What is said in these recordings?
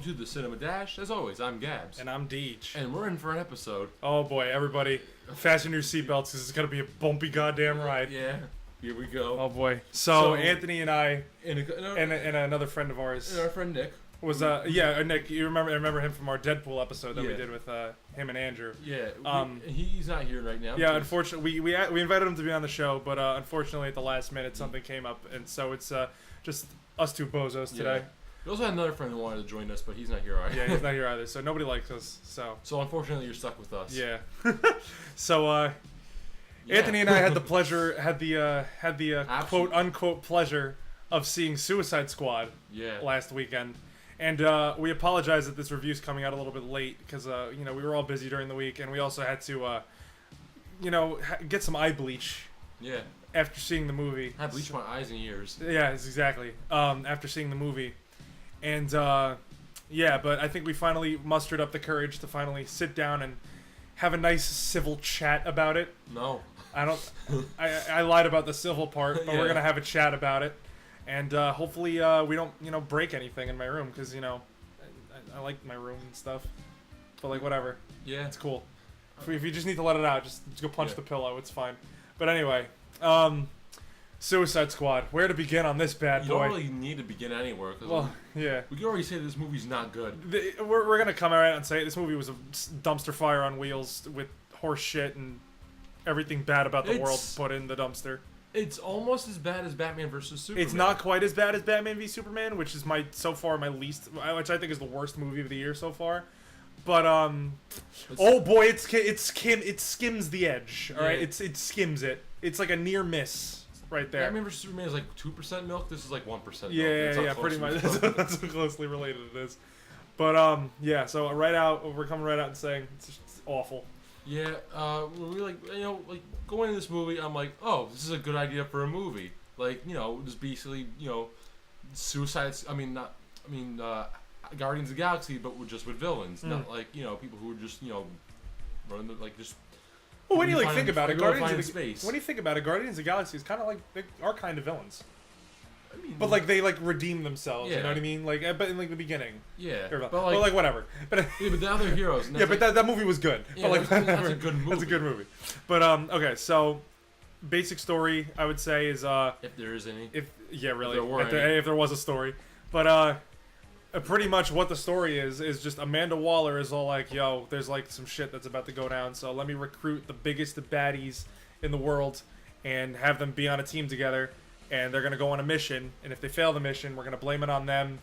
to the Cinema Dash. As always, I'm Gabbs. And I'm DeGe. And we're in for an episode. Oh boy, everybody, fasten your seatbelts because it's going to be a bumpy goddamn ride. Yeah, here we go. Oh boy. So Anthony and I, and another friend of ours. And our friend Nick. Was, Nick, I remember him from our Deadpool episode that we did with him and Andrew. Yeah, he's not here right now. Yeah, unfortunately, we invited him to be on the show, but unfortunately at the last minute something came up, and so it's just us two bozos today. We also had another friend who wanted to join us, but he's not here either. Yeah, he's not here either, so nobody likes us. So unfortunately, you're stuck with us. Yeah. So Anthony and I had the quote unquote pleasure of seeing Suicide Squad last weekend. And we apologize that this review's coming out a little bit late because we were all busy during the week, and we also had to get some eye bleach. Yeah. After seeing the movie. I bleached my eyes and ears. Yeah, exactly. After seeing the movie, and but I think we finally mustered up the courage to finally sit down and have a nice civil chat about it. No. I don't. I lied about the civil part, but we're gonna have a chat about it. And hopefully we don't break anything in my room because I like my room and stuff. But like whatever. Yeah. It's cool. If you just need to let it out, just go punch the pillow. It's fine. But anyway, Suicide Squad. Where to begin on this bad boy? You don't really need to begin anywhere. Well, yeah. We can already say this movie's not good. We're gonna come out and say this movie was a dumpster fire on wheels with horse shit and everything bad about the world put in the dumpster. It's almost as bad as Batman vs. Superman. It's not quite as bad as Batman v Superman, which is my least, which I think is the worst movie of the year so far. But oh boy, it skims the edge. All right, it skims it. It's like a near miss right there. Batman vs. Superman is like 2% milk. This is like 1% milk. Yeah, pretty much. That's how closely related it is. But so we're coming right out and saying it's just awful. Yeah, when we going into this movie, I'm like, oh, this is a good idea for a movie. Like, just basically, Guardians of the Galaxy, but just with villains, not like people who are just running just. Well, when you think about it, Guardians of the Galaxy is kind of like they are kind of villains. I mean, but they redeem themselves. You know what I mean? Like, but in the beginning. Yeah. But whatever. But now they're heroes. Yeah, but that movie was good. Yeah, but that's a good movie. That's a good movie. But okay, so basic story I would say is if there is any. If there there was a story, but pretty much what the story is just Amanda Waller is all like, yo, there's like some shit that's about to go down, so let me recruit the biggest baddies in the world and have them be on a team together. And they're going to go on a mission, and if they fail the mission, we're going to blame it on them,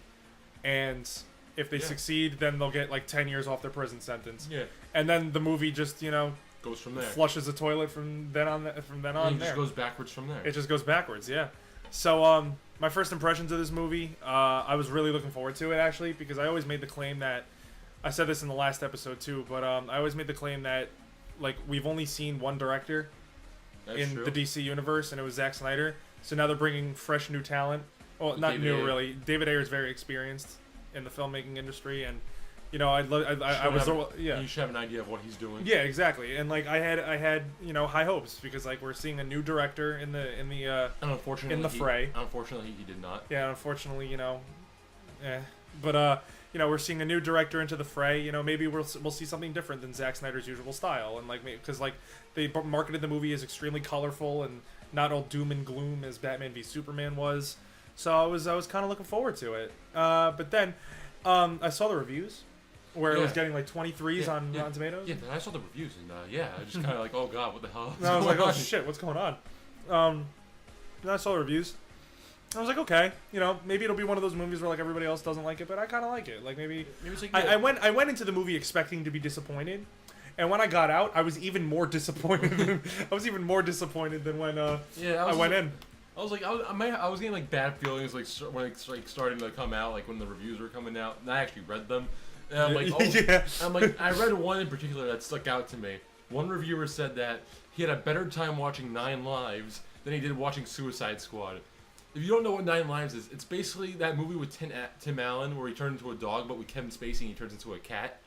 and if they succeed, then they'll get like 10 years off their prison sentence. Yeah. And then the movie just, goes from there. Flushes the toilet from then on. It just goes backwards from there. It just goes backwards, yeah. So, my first impressions of this movie, I was really looking forward to it, actually, because I always made the claim that, I said this in the last episode too, but I always made the claim that, like, we've only seen one director in the DC universe, and it was Zack Snyder. So now they're bringing fresh new talent. Well, not new really. David Ayer is very experienced in the filmmaking industry, and you should have an idea of what he's doing. Yeah, exactly. And like I had high hopes because like we're seeing a new director in the fray. Unfortunately, he did not. Yeah, unfortunately, But we're seeing a new director into the fray. Maybe we'll see something different than Zack Snyder's usual style, and because they marketed the movie as extremely colorful and not all doom and gloom as Batman v Superman was. So I was kind of looking forward to it. But then I saw the reviews where it was getting like 23s on Rotten Tomatoes. Yeah, I saw the reviews and I just kind of like, oh god, what the hell? And I was like, oh shit, what's going on? Then I saw the reviews. I was like, okay, maybe it'll be one of those movies where like everybody else doesn't like it, but I kind of like it. Like maybe it's like, I went into the movie expecting to be disappointed, and when I got out, I was even more disappointed. I was even more disappointed than when I went in. I was like, I was getting like bad feelings like when it's like starting to come out, like when the reviews were coming out, and I actually read them, and I'm like, I'm like, I read one in particular that stuck out to me. One reviewer said that he had a better time watching 9 Lives than he did watching Suicide Squad. If you don't know what 9 Lives is, it's basically that movie with Tim Allen where he turns into a dog, but with Kevin Spacey he turns into a cat.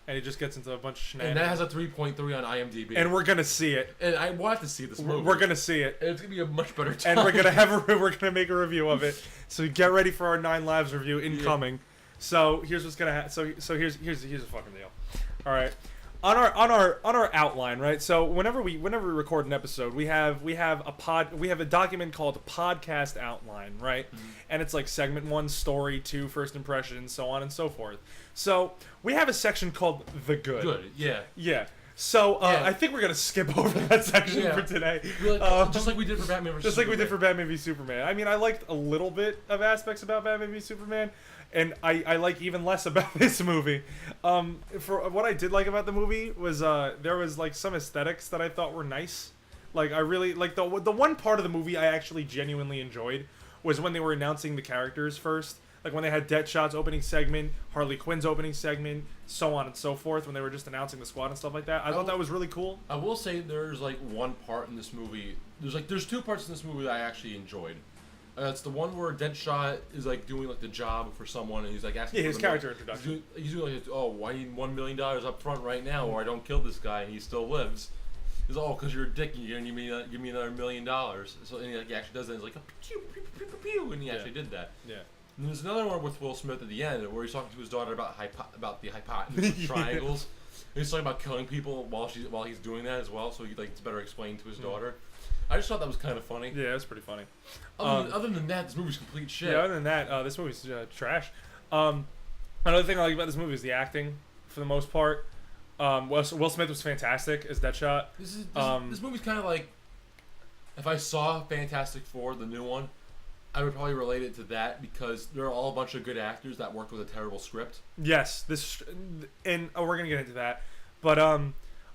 And he just gets into a bunch of shenanigans. And that has a 3.3 on IMDb. And we're gonna see it. And I want to see this movie. We're gonna see it. And it's gonna be a much better time. And we're gonna make a review of it. So get ready for our 9 Lives review incoming. So here's what's gonna happen. So here's the fucking deal. All right. On our outline, right? So whenever we record an episode, we have a document called podcast outline, right? Mm-hmm. And it's like segment 1, story 2, first impressions, so on and so forth. So we have a section called the good. Good, yeah. Yeah. So I think we're gonna skip over that section for today. Just like we did for Batman vs. Superman. Like we did for Batman v Superman. I mean, I liked a little bit of aspects about Batman v Superman, and I like even less about this movie. For what I did like about the movie was there was like some aesthetics that I thought were nice. Like I really like the one part of the movie I actually genuinely enjoyed was when they were announcing the characters first. Like when they had Deadshot's opening segment, Harley Quinn's opening segment, so on and so forth, when they were just announcing the squad and stuff like that. I thought that was really cool. I will say there's like one part in this movie. There's 2 parts in this movie that I actually enjoyed. It's the one where Deadshot is like doing like the job for someone, and he's like asking. Yeah, his character introduction. He's doing like, oh, I need $1 million up front right now, or I don't kill this guy, and he still lives. He's like, oh, because you're a dick, and you're gonna give me another $1 million. So and he actually does it. He's like, pew, pew, pew, pew, pew, and he actually did that. Yeah. And there's another one with Will Smith at the end where he's talking to his daughter about the hypotenuse of triangles. And he's talking about killing people while he's doing that as well, so he like it's better explained to his daughter. I just thought that was kind of funny. Yeah, it was pretty funny. Other than that, this movie's complete shit. Yeah, other than that, this movie's trash. Another thing I like about this movie is the acting, for the most part. Will Smith was fantastic as Deadshot. This movie's kind of like, if I saw Fantastic Four, the new one, I would probably relate it to that because they're all a bunch of good actors that work with a terrible script. Yes, and we're gonna get into that, but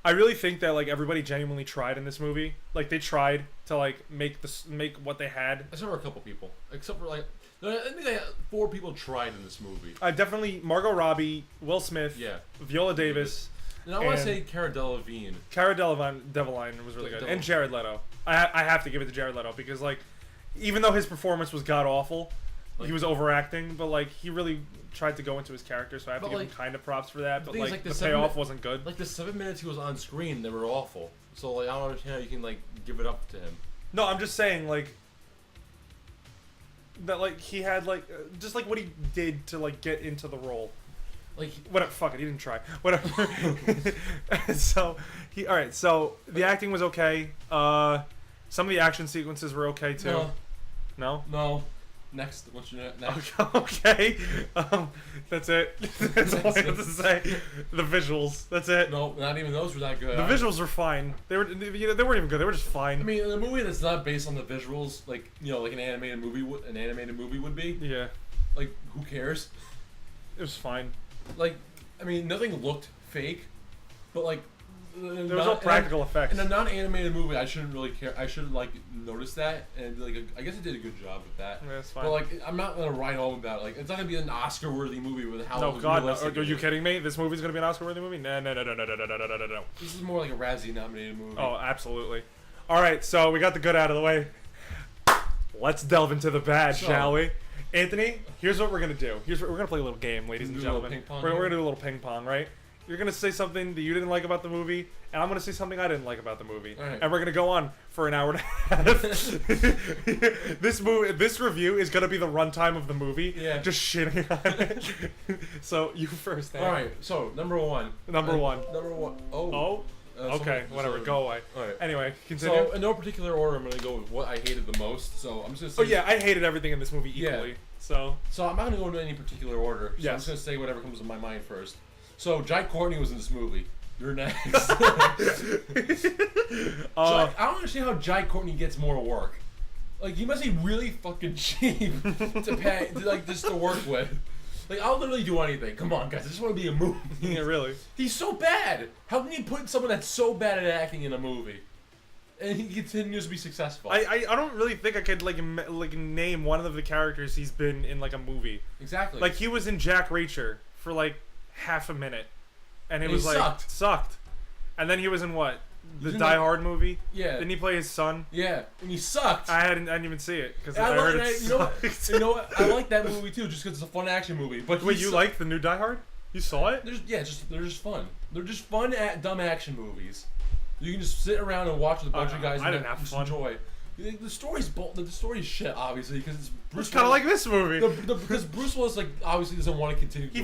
I really think that like everybody genuinely tried in this movie. Like they tried to like make what they had. Except for a couple people. Except for like, I think 4 people tried in this movie. Definitely Margot Robbie, Will Smith, Viola Davis. And I want to say Cara Delevingne. Cara Delevingne was really good, and Jared Leto. I have to give it to Jared Leto because like, even though his performance was god awful, like, he was overacting, but like he really tried to go into his character, so I have to give him kind of props for that. But like the payoff wasn't good. Like the 7 minutes he was on screen, they were awful. So like I don't understand how you can like give it up to him. No, I'm just saying like that like he had like just like what he did to like get into the role. Like whatever, fuck it, he didn't try. Whatever. So the acting was okay. Some of the action sequences were okay too. No. Next, what's your next? Okay. That's it. That's all I have to say. The visuals. That's it. No, not even those were that good. The visuals were fine. They weren't even good. They were just fine. I mean, a movie that's not based on the visuals, like like an animated movie would be. Yeah. Like, who cares? It was fine. Like, I mean, nothing looked fake, but like. There was no practical effects. In a non-animated movie, I shouldn't really care. I should like notice that, and like I guess it did a good job with that. Yeah, that's fine. But like, I'm not gonna write home about it. Like, it's not gonna be an Oscar-worthy movie with how. No, God, no. Are you kidding me? This movie's gonna be an Oscar-worthy movie? No. This is more like a Razzie-nominated movie. Oh, absolutely. All right, so we got the good out of the way. Let's delve into the bad, shall we? Anthony, here's what we're gonna do. We're gonna play a little game, ladies and gentlemen. We're gonna do a little ping pong, right? You're gonna say something that you didn't like about the movie, and I'm gonna say something I didn't like about the movie, and we're gonna go on for an hour and a half. This review is gonna be the runtime of the movie. Yeah. Just shitting on it. So you first. All right. So number one. Oh. Okay. Whatever. Go away. All right. Anyway, continue. So in no particular order, I'm gonna go with what I hated the most. So I'm just gonna say. Oh yeah, I hated everything in this movie equally. Yeah. So I'm not gonna go into any particular order. So I'm just gonna say whatever comes to my mind first. So Jai Courtney was in this movie. You're next. I don't understand how Jai Courtney gets more work. Like he must be really fucking cheap to pay, just to work with. Like I'll literally do anything. Come on, guys, I just want to be a movie. Yeah, really. He's so bad. How can you put someone that's so bad at acting in a movie, and he continues to be successful? I don't really think I could like name one of the characters he's been in like a movie. Exactly. Like he was in Jack Reacher for like half a minute, and it was like sucked. And then he was in what? The Die Hard movie? Yeah. Didn't he play his son? Yeah, and he sucked. I didn't even see it because I heard it sucked. You know what? I like that movie too, just because it's a fun action movie. But wait, you like the new Die Hard? You saw it? They're just fun. They're just fun dumb action movies. You can just sit around and watch with a bunch of guys and just enjoy. The story's the story's shit, obviously, because it's Bruce. It's kind of like this movie. Because Bruce Willis like obviously doesn't want to continue. He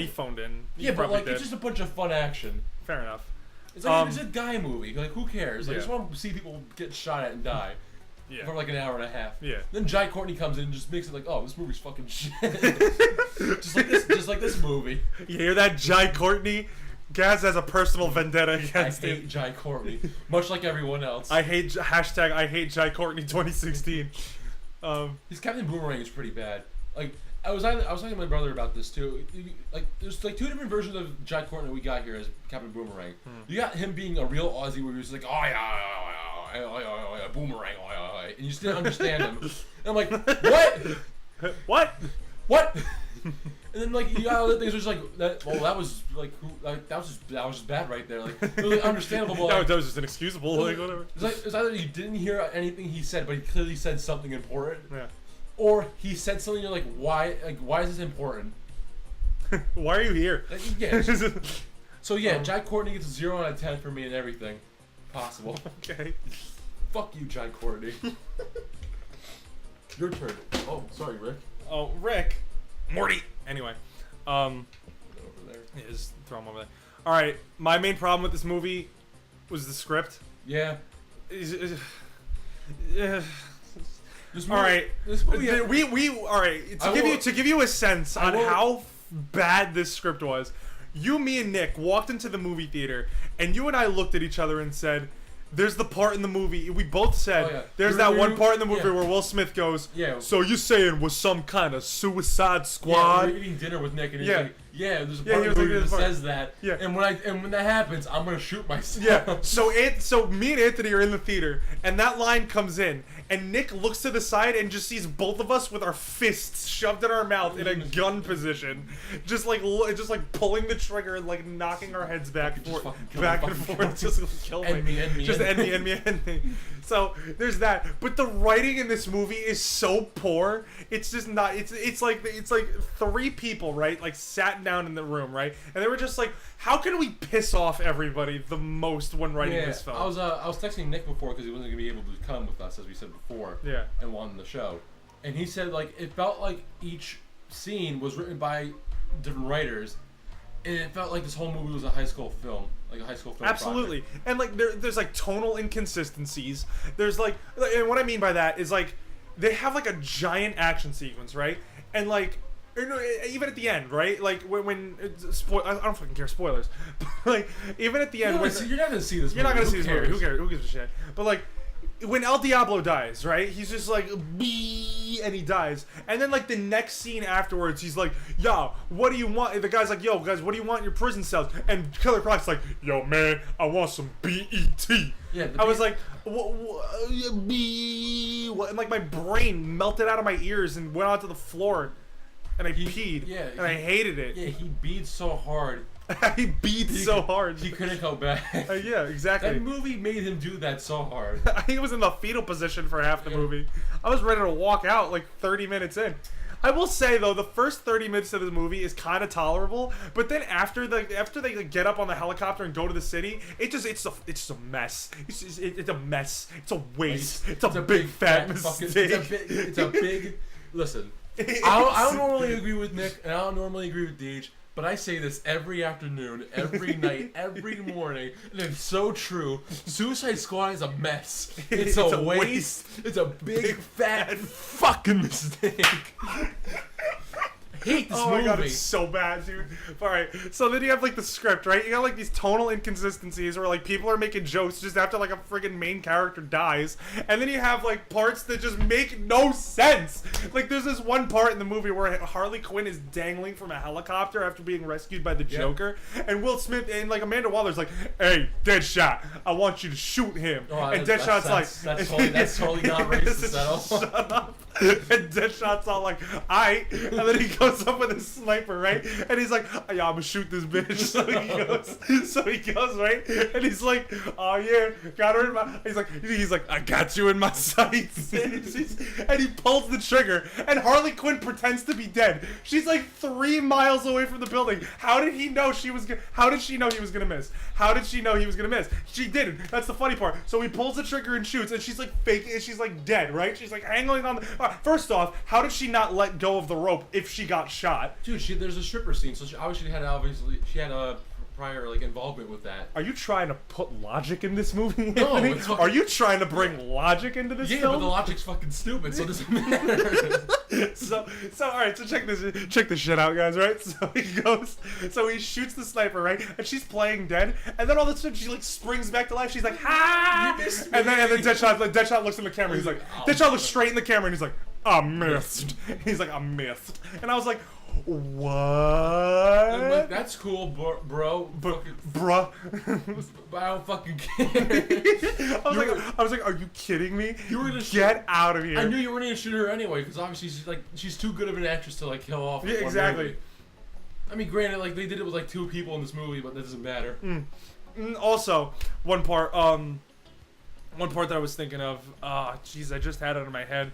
phoned in. Yeah, but like it's just a bunch of fun action. Fair enough. It's like it's a guy movie. Like who cares? Like, Yeah. I just want to see people get shot at and die. Yeah. For like an hour and a half. Yeah. Then Jai Courtney comes in and just makes it like, oh, this movie's fucking shit. just like this movie. You hear that, Jai Courtney? Gaz has a personal vendetta against I hate Jai Courtney, much like everyone else. I hate Jai Courtney 2016. His Captain Boomerang is pretty bad. Like I was talking to my brother about this too. Like there's like two different versions of Jai Courtney we got here as Captain Boomerang. You got him being a real Aussie where he was like, oh yeah, boomerang, and you just didn't understand him. And I'm like, what? What? And then like you got other things which like that. Well, that was like that was just bad right there. Like it was like, understandable. But, like, that was just inexcusable. Like whatever. It's either you didn't hear anything he said, but he clearly said something important. Yeah. Or he said something you're like, why? Like why is this important? Why are you here? Like, yeah. So yeah, Jai Courtney gets a 0 out of 10 for me and everything possible. Okay. Fuck you, Jai Courtney. Your turn. Oh, sorry, Rick. Oh, Rick. Morty. Anyway, Over there. yeah, just throw him over there. All right, my main problem with this movie was the script. Yeah. Yeah. This movie, All right, This movie. all right. To give you a sense on how bad this script was, you, me, and Nick walked into the movie theater, and you and I looked at each other and said, "There's the part in the movie." We both said, Oh, yeah. "There's that one part in the movie where Will Smith goes, Yeah. so you saying was some kind of Suicide Squad?" Yeah, we were eating dinner with Nick, and he's Yeah. like, "Yeah, there's a Yeah, part he of the was like, movie that "There's a part." says that." Yeah. And when that happens, I'm gonna shoot myself. Yeah. So me and Anthony are in the theater, and that line comes in, and Nick looks to the side and just sees both of us with our fists shoved in our mouth in a gun position, just like pulling the trigger and like knocking our heads back and forth, just kill me, End me. just end me. So there's that. But the writing in this movie is so poor. It's just not. It's like three people, right? Like sat down in the room, right? And they were just like, how can we piss off everybody the most when writing this film? I was texting Nick before because he wasn't gonna be able to come with us, as we said before. Yeah. And on the show, and he said like it felt like each scene was written by different writers, and it felt like this whole movie was a high school film, like a high school film. Absolutely. Project. And like there's like tonal inconsistencies. There's like, and what I mean by that is like they have like a giant action sequence, right? And like, or no, even at the end, right? Like when I don't fucking care, spoilers. But like even at the end, You're not gonna see this. you're not gonna see this movie. Who Who cares? Who gives a shit? But like when El Diablo dies, right? He's just like, bee, and he dies. And then like the next scene afterwards, he's like, yo, what do you want? The guy's like, yo, guys, what do you want in your prison cells? And Killer Croc's like, yo, man, I want some BET. Yeah. I was like, what? And like my brain melted out of my ears and went onto the floor, and I peed. Yeah. And I hated it. Yeah, he beat so hard. He beat so hard. He couldn't go back. Yeah, exactly. That movie made him do that so hard. He was in the fetal position for half the movie. I was ready to walk out like 30 minutes in. I will say though, the first 30 minutes of the movie is kind of tolerable, but then after they like, get up on the helicopter and go to the city, it's a mess. It's a mess. It's a waste. It's a big fat mistake. It's a big. Listen, I don't normally agree with Nick, and I don't normally agree with DeGe. But I say this every afternoon, every night, every morning, and it's so true. Suicide Squad is a mess. It's a waste. It's a big fat fucking mistake. I hate this movie. Oh my god, it's so bad, dude. Alright, so then you have like the script, right? You got like these tonal inconsistencies where like people are making jokes just after like a friggin' main character dies. And then you have like parts that just make no sense. Like there's this one part in the movie where Harley Quinn is dangling from a helicopter after being rescued by the Joker. And Will Smith and like Amanda Waller's like, hey, Deadshot, I want you to shoot him. Oh, and Deadshot's like... That's totally not racist at all. Shut up. And Deadshot's all like, "Aight," and then he goes up with his sniper, right? And he's like, "Oh, yeah, I'm gonna shoot this bitch." So he goes, right? And he's like, "Oh yeah, got her in my." He's like, "I got you in my sights." And he pulls the trigger, and Harley Quinn pretends to be dead. She's like 3 miles away from the building. How did he know How did she know he was gonna miss? How did she know he was gonna miss? She didn't. That's the funny part. So he pulls the trigger and shoots, and she's like fake. She's like dead, right? She's like hanging on the. First off, how did she not let go of the rope if she got shot? Dude, there's a stripper scene, so she had a prior like involvement with that. Are you trying to put logic in this movie? No, it's are you trying to bring logic into this film? Yeah, but the logic's fucking stupid, so it doesn't matter. so all right, so check this shit out, guys, right? So he shoots the sniper, right? And she's playing dead, and then all of a sudden she like springs back to life. She's like, "Ha!" And then Deadshot looks in the camera. He's like, Deadshot looks straight in the camera, and he's like, "I missed." He's like, "I missed," and I was like, what? Like, that's cool, bro. Bruh. But I don't fucking care. I was like, are you kidding me? You were gonna get out of here. I knew you were gonna shoot her anyway, because obviously she's too good of an actress to like kill off. Yeah, exactly. I mean, granted, like they did it with like 2 people in this movie, but that doesn't matter. Also, one part that I was thinking of. Jeez, I just had it in my head.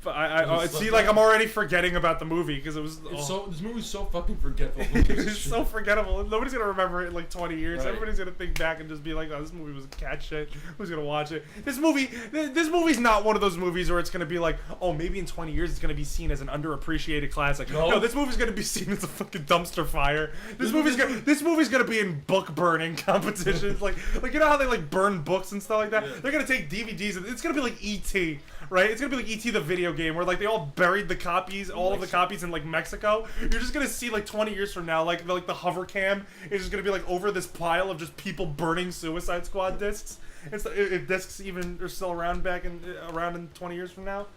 But I see, like I'm already forgetting about the movie because it was. This movie's so fucking forgetful. It's so forgettable. Nobody's gonna remember it in like 20 years. Right. Everybody's gonna think back and just be like, "Oh, this movie was cat shit. Who's gonna watch it?" This movie's not one of those movies where it's gonna be like, "Oh, maybe in 20 years it's gonna be seen as an underappreciated classic." No, this movie's gonna be seen as a fucking dumpster fire. This movie's gonna be in book burning competitions. like you know how they like burn books and stuff like that. Yeah. They're gonna take DVDs and it's gonna be like E.T. Right? It's gonna be like E.T. the video game where like they all buried the copies, all of the copies in like Mexico. You're just gonna see like 20 years from now, like the hover cam is just gonna be like over this pile of just people burning Suicide Squad discs. If discs even are still around in 20 years from now.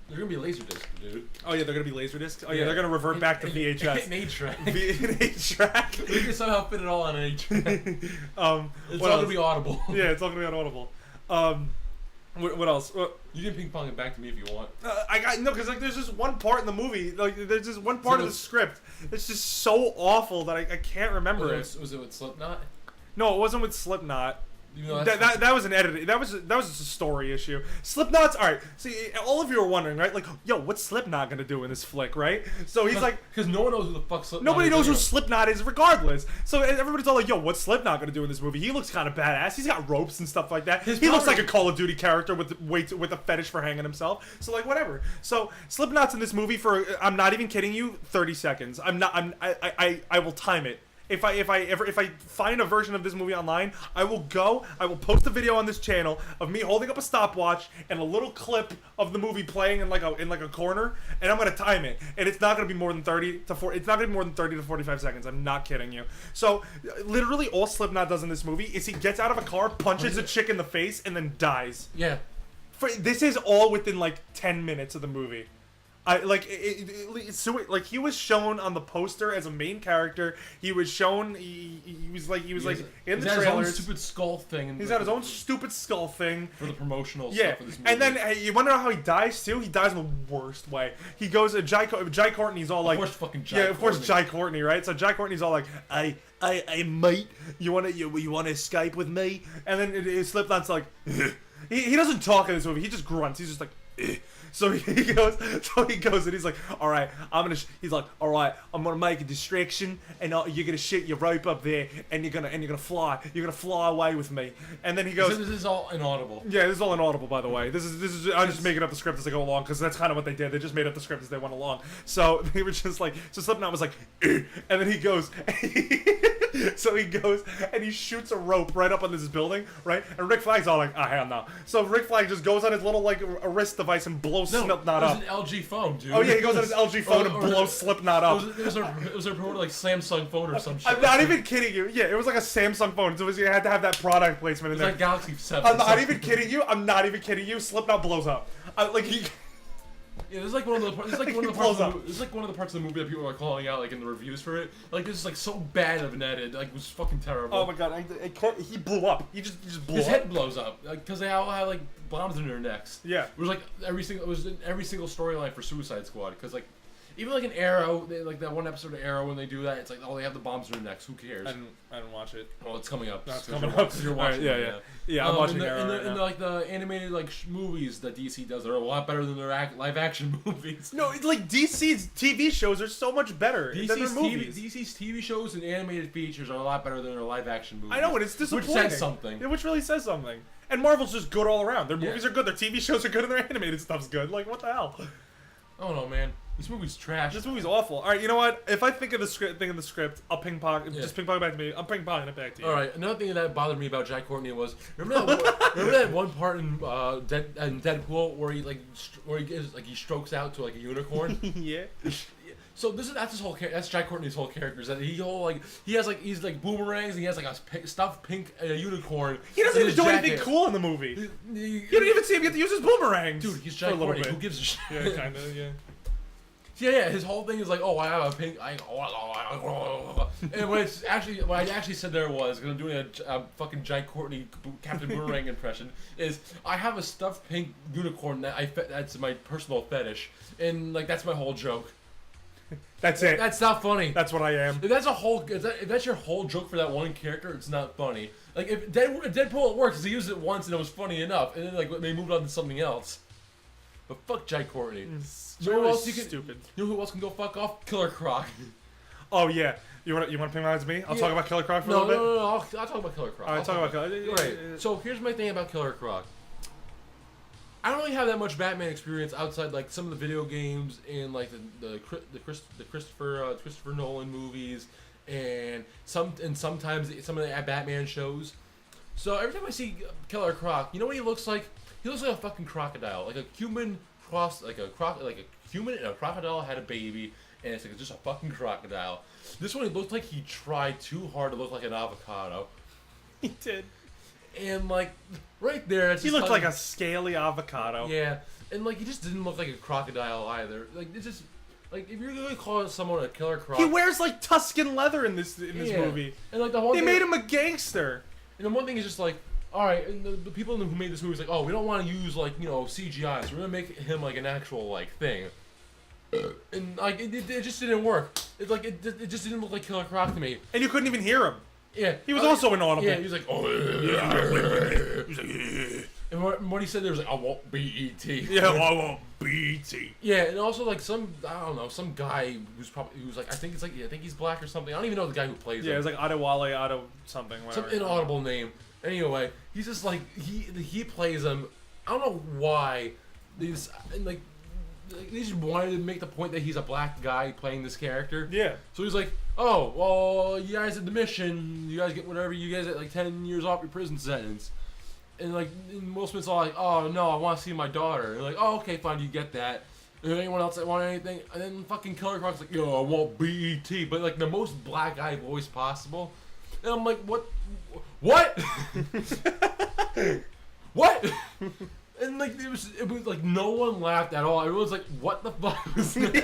They're gonna be laser discs, dude. Oh yeah, they're gonna be laser discs. Oh yeah, they're gonna revert back to VHS. An 8-track. An 8-track. We can somehow fit it all on an 8-track. It's all gonna be audible. Yeah, it's all gonna be on audible. What else? You can ping pong it back to me if you want. No, because like there's just one part in the movie, like there's just one part of the script that's just so awful that I can't remember it. Was it with Slipknot? No, it wasn't with Slipknot. That was an editing. That was just a story issue. Slipknot's alright. See, all of you are wondering, right? Like, yo, what's Slipknot gonna do in this flick, right? So he's like, because no one knows who the fuck Slipknot is. Nobody knows who Slipknot is, regardless. So everybody's all like, yo, what's Slipknot gonna do in this movie? He looks kind of badass. He's got ropes and stuff like that. He looks like a Call of Duty character with a fetish for hanging himself. So like, whatever. So Slipknot's in this movie for, I'm not even kidding you, 30 seconds. I will time it. If I find a version of this movie online, I will post a video on this channel of me holding up a stopwatch and a little clip of the movie playing in like a corner, and I'm gonna time it, and it's not gonna be more than 30 to 45 seconds. I'm not kidding you. So literally all Slipknot does in this movie is he gets out of a car, punches a chick in the face, and then dies. Yeah. This is all within like 10 minutes of the movie. He was shown on the poster as a main character. He was shown. He was in the trailers. He's got his own stupid skull thing. He's got his own stupid skull thing for the promotional stuff of this movie. And then you want to know how he dies too? He dies in the worst way. He goes. Jai Courtney's all like, of course, fucking Jai. Yeah, of course, Jai Courtney, right? So Jai Courtney's all like, I mate, you want to Skype with me? And then Slipknot's like, he doesn't talk in this movie. He just grunts. He's just like. So he goes, and he's like, all right, he's like, all right, I'm gonna make a distraction, and you're gonna shoot your rope up there, and you're gonna fly away with me. And then he goes, this is all inaudible. Yeah, this is all inaudible, by the way. This is I'm just making up the script as I go along, because that's kind of what they did. They just made up the script as they went along. So they were just like, so Slipknot was like, and then he goes, so he goes and he shoots a rope right up on this building, right? And Rick Flag's all like, hell no. So Rick Flag just goes on his little like a wrist device and blows Slipknot up. It was an LG phone, dude. Oh yeah, he goes on his LG phone and blows Slipknot up. It was a like Samsung phone or some shit. I'm not even kidding you. Yeah, it was like a Samsung phone. So you had to have that product placement in there. It was like Galaxy 7. I'm not even kidding you. I'm not even kidding you. Slipknot blows up. Yeah, this is like one of the parts. This is like one of the parts of the movie that people are calling out, like in the reviews for it. Like this is like so bad of an edit, like it was fucking terrible. Oh my god, he blew up. He just blew up. His head blows up, like because they all have like bombs in their necks. Yeah. It was like it was in every single storyline for Suicide Squad, because like even like an Arrow, like that one episode of Arrow when they do that, it's like, oh, they have the bombs in their necks. Who cares? I didn't watch it. Well, it's coming up. That's coming up. You're watching. Right, yeah. I'm watching Arrow. And like the animated like movies that DC does are a lot better than their live action movies. No, it's like DC's TV shows are so much better than their movies. DC's TV shows and animated features are a lot better than their live action movies. I know, and it's disappointing. Which says something. Yeah, which really says something. And Marvel's just good all around. Their movies are good, their TV shows are good, and their animated stuff's good. Like, what the hell? I don't know, man. This movie's trash. This movie's awful. All right, you know what? If I think of the script, I'll ping pong. Yeah. Just ping pong back to me. I'm ping ponging it back to you. All right. Another thing that bothered me about Jai Courtney was remember that one part in Deadpool where he strokes out to like a unicorn. Yeah. So that's his whole that's Jai Courtney's whole character. Is that he's like boomerangs and he has like a stuffed pink unicorn. He doesn't even do anything cool in the movie. You don't even see him get to use his boomerangs. Dude, he's Jai Courtney. Who gives a shit? Yeah, kind of. Yeah. Yeah, his whole thing is like, oh, I have a pink. And what I actually said there was, because I'm doing a fucking Jai Courtney Captain Boomerang impression, is I have a stuffed pink unicorn that's my personal fetish, and like that's my whole joke. That's it. That's not funny. That's what I am. If that's your whole joke for that one character, it's not funny. Like if Deadpool it works, because he used it once and it was funny enough, and then like they moved on to something else. But fuck Jai Courtney. You know who else stupid. You know who else can go fuck off? Killer Croc. Oh yeah. You want to ping that to me? I'll talk about Killer Croc for a little bit. No. I'll talk about Killer Croc. All right, talk about Killer. Right. So here's my thing about Killer Croc. I don't really have that much Batman experience outside like some of the video games and like the Christopher Nolan movies and sometimes some of the Batman shows. So every time I see Killer Croc, you know what he looks like? He looks like a fucking crocodile, like a human human and a crocodile had a baby, and it's like just a fucking crocodile. This one, it looked like he tried too hard to look like an avocado. He did. And like right there, he looked like a scaly avocado. Yeah, and like he just didn't look like a crocodile either. Like it's just like if you're gonna call someone a Killer Croc, he wears like Tuscan leather in this movie. And like the whole they made him a gangster. And the one thing is just like, all right, and the people who made this movie is like, oh, we don't want to use like CGI, so we're gonna make him like an actual like thing. And like it just didn't work. It's like it just didn't look like Killer Croc to me. And you couldn't even hear him. Yeah, he was also inaudible. Yeah, he was like, oh, yeah. He was like, and what he said there was like, I won't B.E.T. Yeah, I won't B.E.T. Yeah, and also like some guy who's like I think he's black or something. I don't even know the guy who plays him. Yeah, it was like Adewale Ado something. Whatever. Some inaudible name. Anyway, he's just like he plays him. I don't know why. They just wanted to make the point that he's a black guy playing this character. Yeah. So he's like, oh, well, you guys did the mission. You guys get whatever. You guys get like 10 years off your prison sentence. And like, and Will Smith's all like, oh no, I want to see my daughter. And like, oh, okay, fine, you get that. And anyone else that want anything? And then fucking Killer Croc's like, yo, I want B.E.T. But like the most black guy voice possible. And I'm like, what? What? What? And like it was like no one laughed at all. Everyone was like, "What the fuck was that?"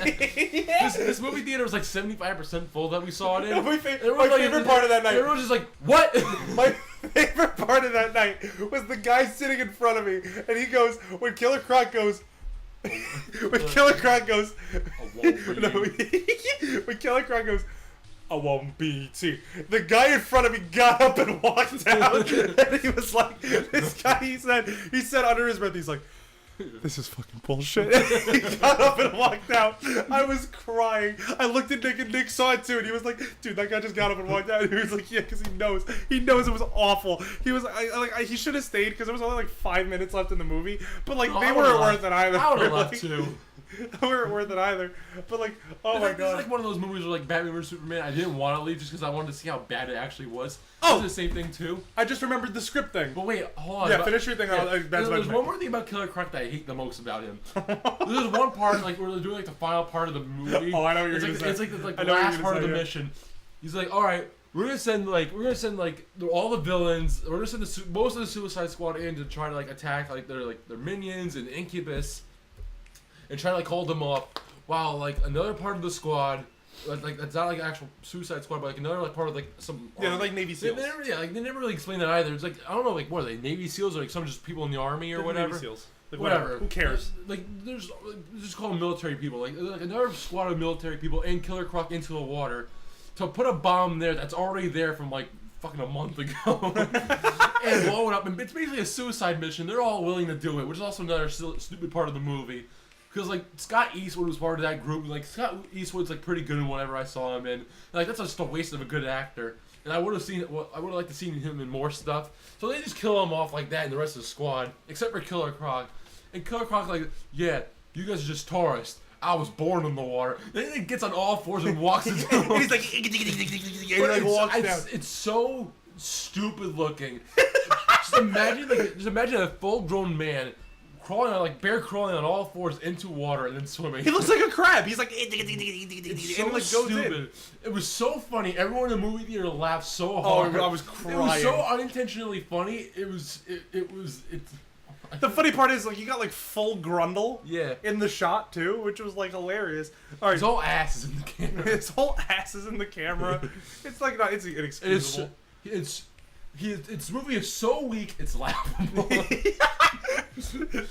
Yeah. This movie theater was like 75% full that we saw it in. My favorite part of that night. Everyone was just like, "What?" My favorite part of that night was the guy sitting in front of me, and he goes, when Killer Croc goes, when Killer Croc goes, I won't B.E.T. The guy in front of me got up and walked out, and he was like, this guy, he said under his breath, he's like, this is fucking bullshit. He got up and walked out. I was crying. I looked at Nick, and Nick saw it too, and he was like, dude, that guy just got up and walked out. And he was like, yeah, because he knows it was awful. He was he should have stayed, because there was only like 5 minutes left in the movie, but like they weren't worth it either. I would have left too. They weren't worth it either. But like, oh my god. It's like one of those movies where like Batman vs Superman, I didn't want to leave just because I wanted to see how bad it actually was. Oh! It's the same thing too. I just remembered the script thing. But wait, hold on. Yeah, finish your thing. Yeah, there's one more thing about Killer Croc that I hate the most about him. There's one part like where they're doing like the final part of the movie. Oh, I know what you're gonna say. It's like the last part of the mission. He's like, all right, we're gonna send all the villains. We're gonna send most of the Suicide Squad in to try to like attack their minions and Incubus, and try to like hold them up. While like another part of the squad like that's not like an actual Suicide Squad, but like another like part of like some. Yeah, they're like Navy SEALs. They never really explain that either. It's like I don't know, like what are they, Navy SEAls or like some just people in the army or whatever. Navy SEAls. Like, whatever. Who cares? Like there's just call them military people. Like another squad of military people and Killer Croc into the water to put a bomb there that's already there from like fucking a month ago and blow it up. And it's basically a suicide mission. They're all willing to do it, which is also another stupid part of the movie. Because like Scott Eastwood was part of that group. Like Scott Eastwood's like pretty good in whatever I saw him in. And, like that's just a waste of a good actor. And I would have liked to seen him in more stuff. So they just kill him off like that and the rest of the squad, except for Killer Croc. And Killer Croc's like, yeah, you guys are just tourists. I was born in the water. Then he gets on all fours and walks into and he's like, and he like walks down. It's so stupid looking. just imagine a full-grown man crawling on bear crawling on all fours into water and then swimming. He looks like a crab. He's like, it's so and like stupid. goes in. It was so funny. Everyone in the movie theater laughed so hard. Oh, I was crying. It was so unintentionally funny. It's. The funny part is like you got like full Grundle. Yeah. In the shot too, which was like hilarious. All right. His whole ass is in the camera. His whole ass is in the camera. It's like not. It's inexcusable. This movie is so weak, it's laughable.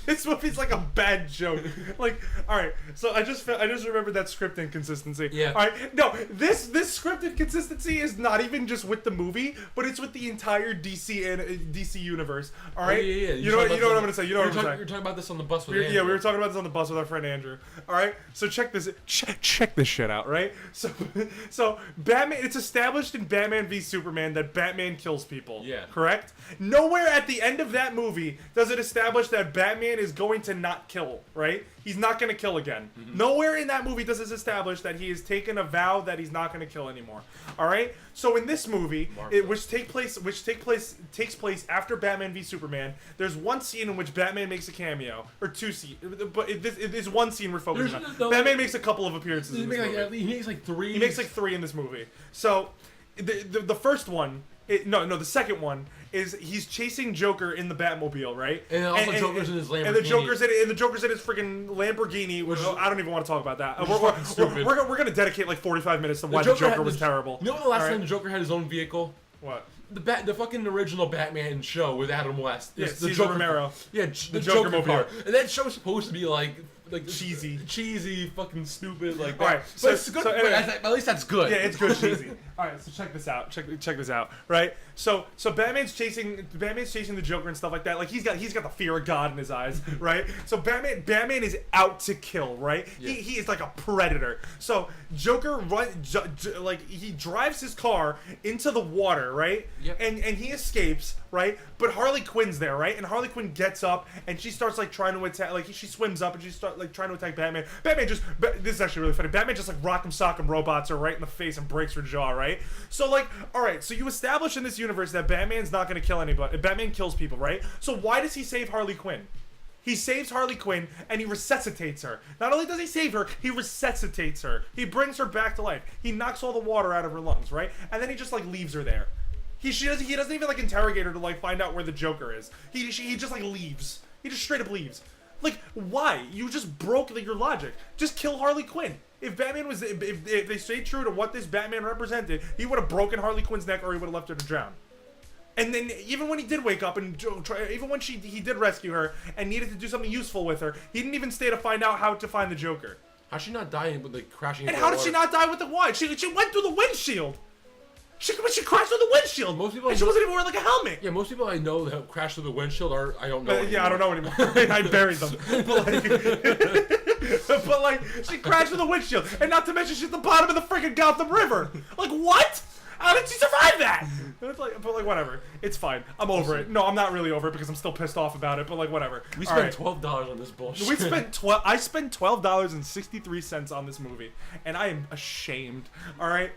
This movie's like a bad joke. Like, all right, so I just remembered that script inconsistency. Yeah. All right, no, this script inconsistency is not even just with the movie, but it's with the entire DC and DC universe. All right. Oh, yeah. You know what I'm gonna say. You're talking about this on the bus with Andrew. Yeah, we were talking about this on the bus with our friend Andrew. All right, so check this shit out. Right. So Batman. It's established in Batman v Superman that Batman kills people. Yeah. Correct? Nowhere at the end of that movie does it establish that Batman is going to not kill, right? He's not going to kill again. Mm-hmm. Nowhere in that movie does it establish that he has taken a vow that he's not going to kill anymore. All right? So in this movie, which takes place after Batman v Superman, there's one scene in which Batman makes a cameo, or two scenes, but it is one scene we're focusing on. Batman makes a couple of appearances in this movie. He makes like three. He makes like three in this movie. So the first one. The second one is he's chasing Joker in the Batmobile, right? And also Joker's in his Lamborghini. And the Joker's in his freaking Lamborghini, which I don't even want to talk about that. We're gonna dedicate like 45 minutes to why the Joker was terrible. You know the last time the Joker had his own vehicle? What? The fucking original Batman show with Adam West. Yeah, the Cesar Romero. Yeah, the Joker movie. And that show's supposed to be like cheesy, fucking stupid, like that. All right, but it's good. Anyway, at least that's good. Yeah, it's good cheesy. All right, so check this out. Check this out. Right. So Batman's chasing the Joker and stuff like that. Like he's got the fear of God in his eyes, right? So Batman is out to kill, right? Yeah. He is like a predator. So Joker he drives his car into the water, right? Yep. And he escapes, right? But Harley Quinn's there, right? And Harley Quinn gets up and she starts like trying to attack. Like she swims up and she starts like trying to attack Batman. This is actually really funny. Batman just like rock'em sock'em robots her right in the face and breaks her jaw, right? So like, all right, so you establish in this universe that Batman's not going to kill anybody. Batman kills people, right? So why does he save Harley Quinn? He saves Harley Quinn and he resuscitates her. Not only does he save her, he resuscitates her. He brings her back to life. He knocks all the water out of her lungs, right? And then he just like leaves her there. He doesn't even like interrogate her to like find out where the Joker is. He just like leaves. He just straight up leaves. Like, why? You just broke your logic. Just kill Harley Quinn. If Batman was, if they stayed true to what this Batman represented, he would have broken Harley Quinn's neck or he would have left her to drown. And then even when he did wake up and even when he did rescue her and needed to do something useful with her, he didn't even stay to find out how to find the Joker. How'd she not die with like crashing? And how did she not die with the what? She went through the windshield. She crashed through the windshield. Most people, and she wasn't even wearing like a helmet. Yeah, most people I know that have crashed through the windshield I don't know. Yeah, I don't know anymore. I buried them. But like, she crashed through the windshield, and not to mention she's at the bottom of the freaking Gotham River. Like what? How did she survive that? But like whatever. It's fine. I'm over it. No, I'm not really over it because I'm still pissed off about it. But like whatever. We spent $12 on this bullshit. I spent $12.63 on this movie, and I am ashamed. All right.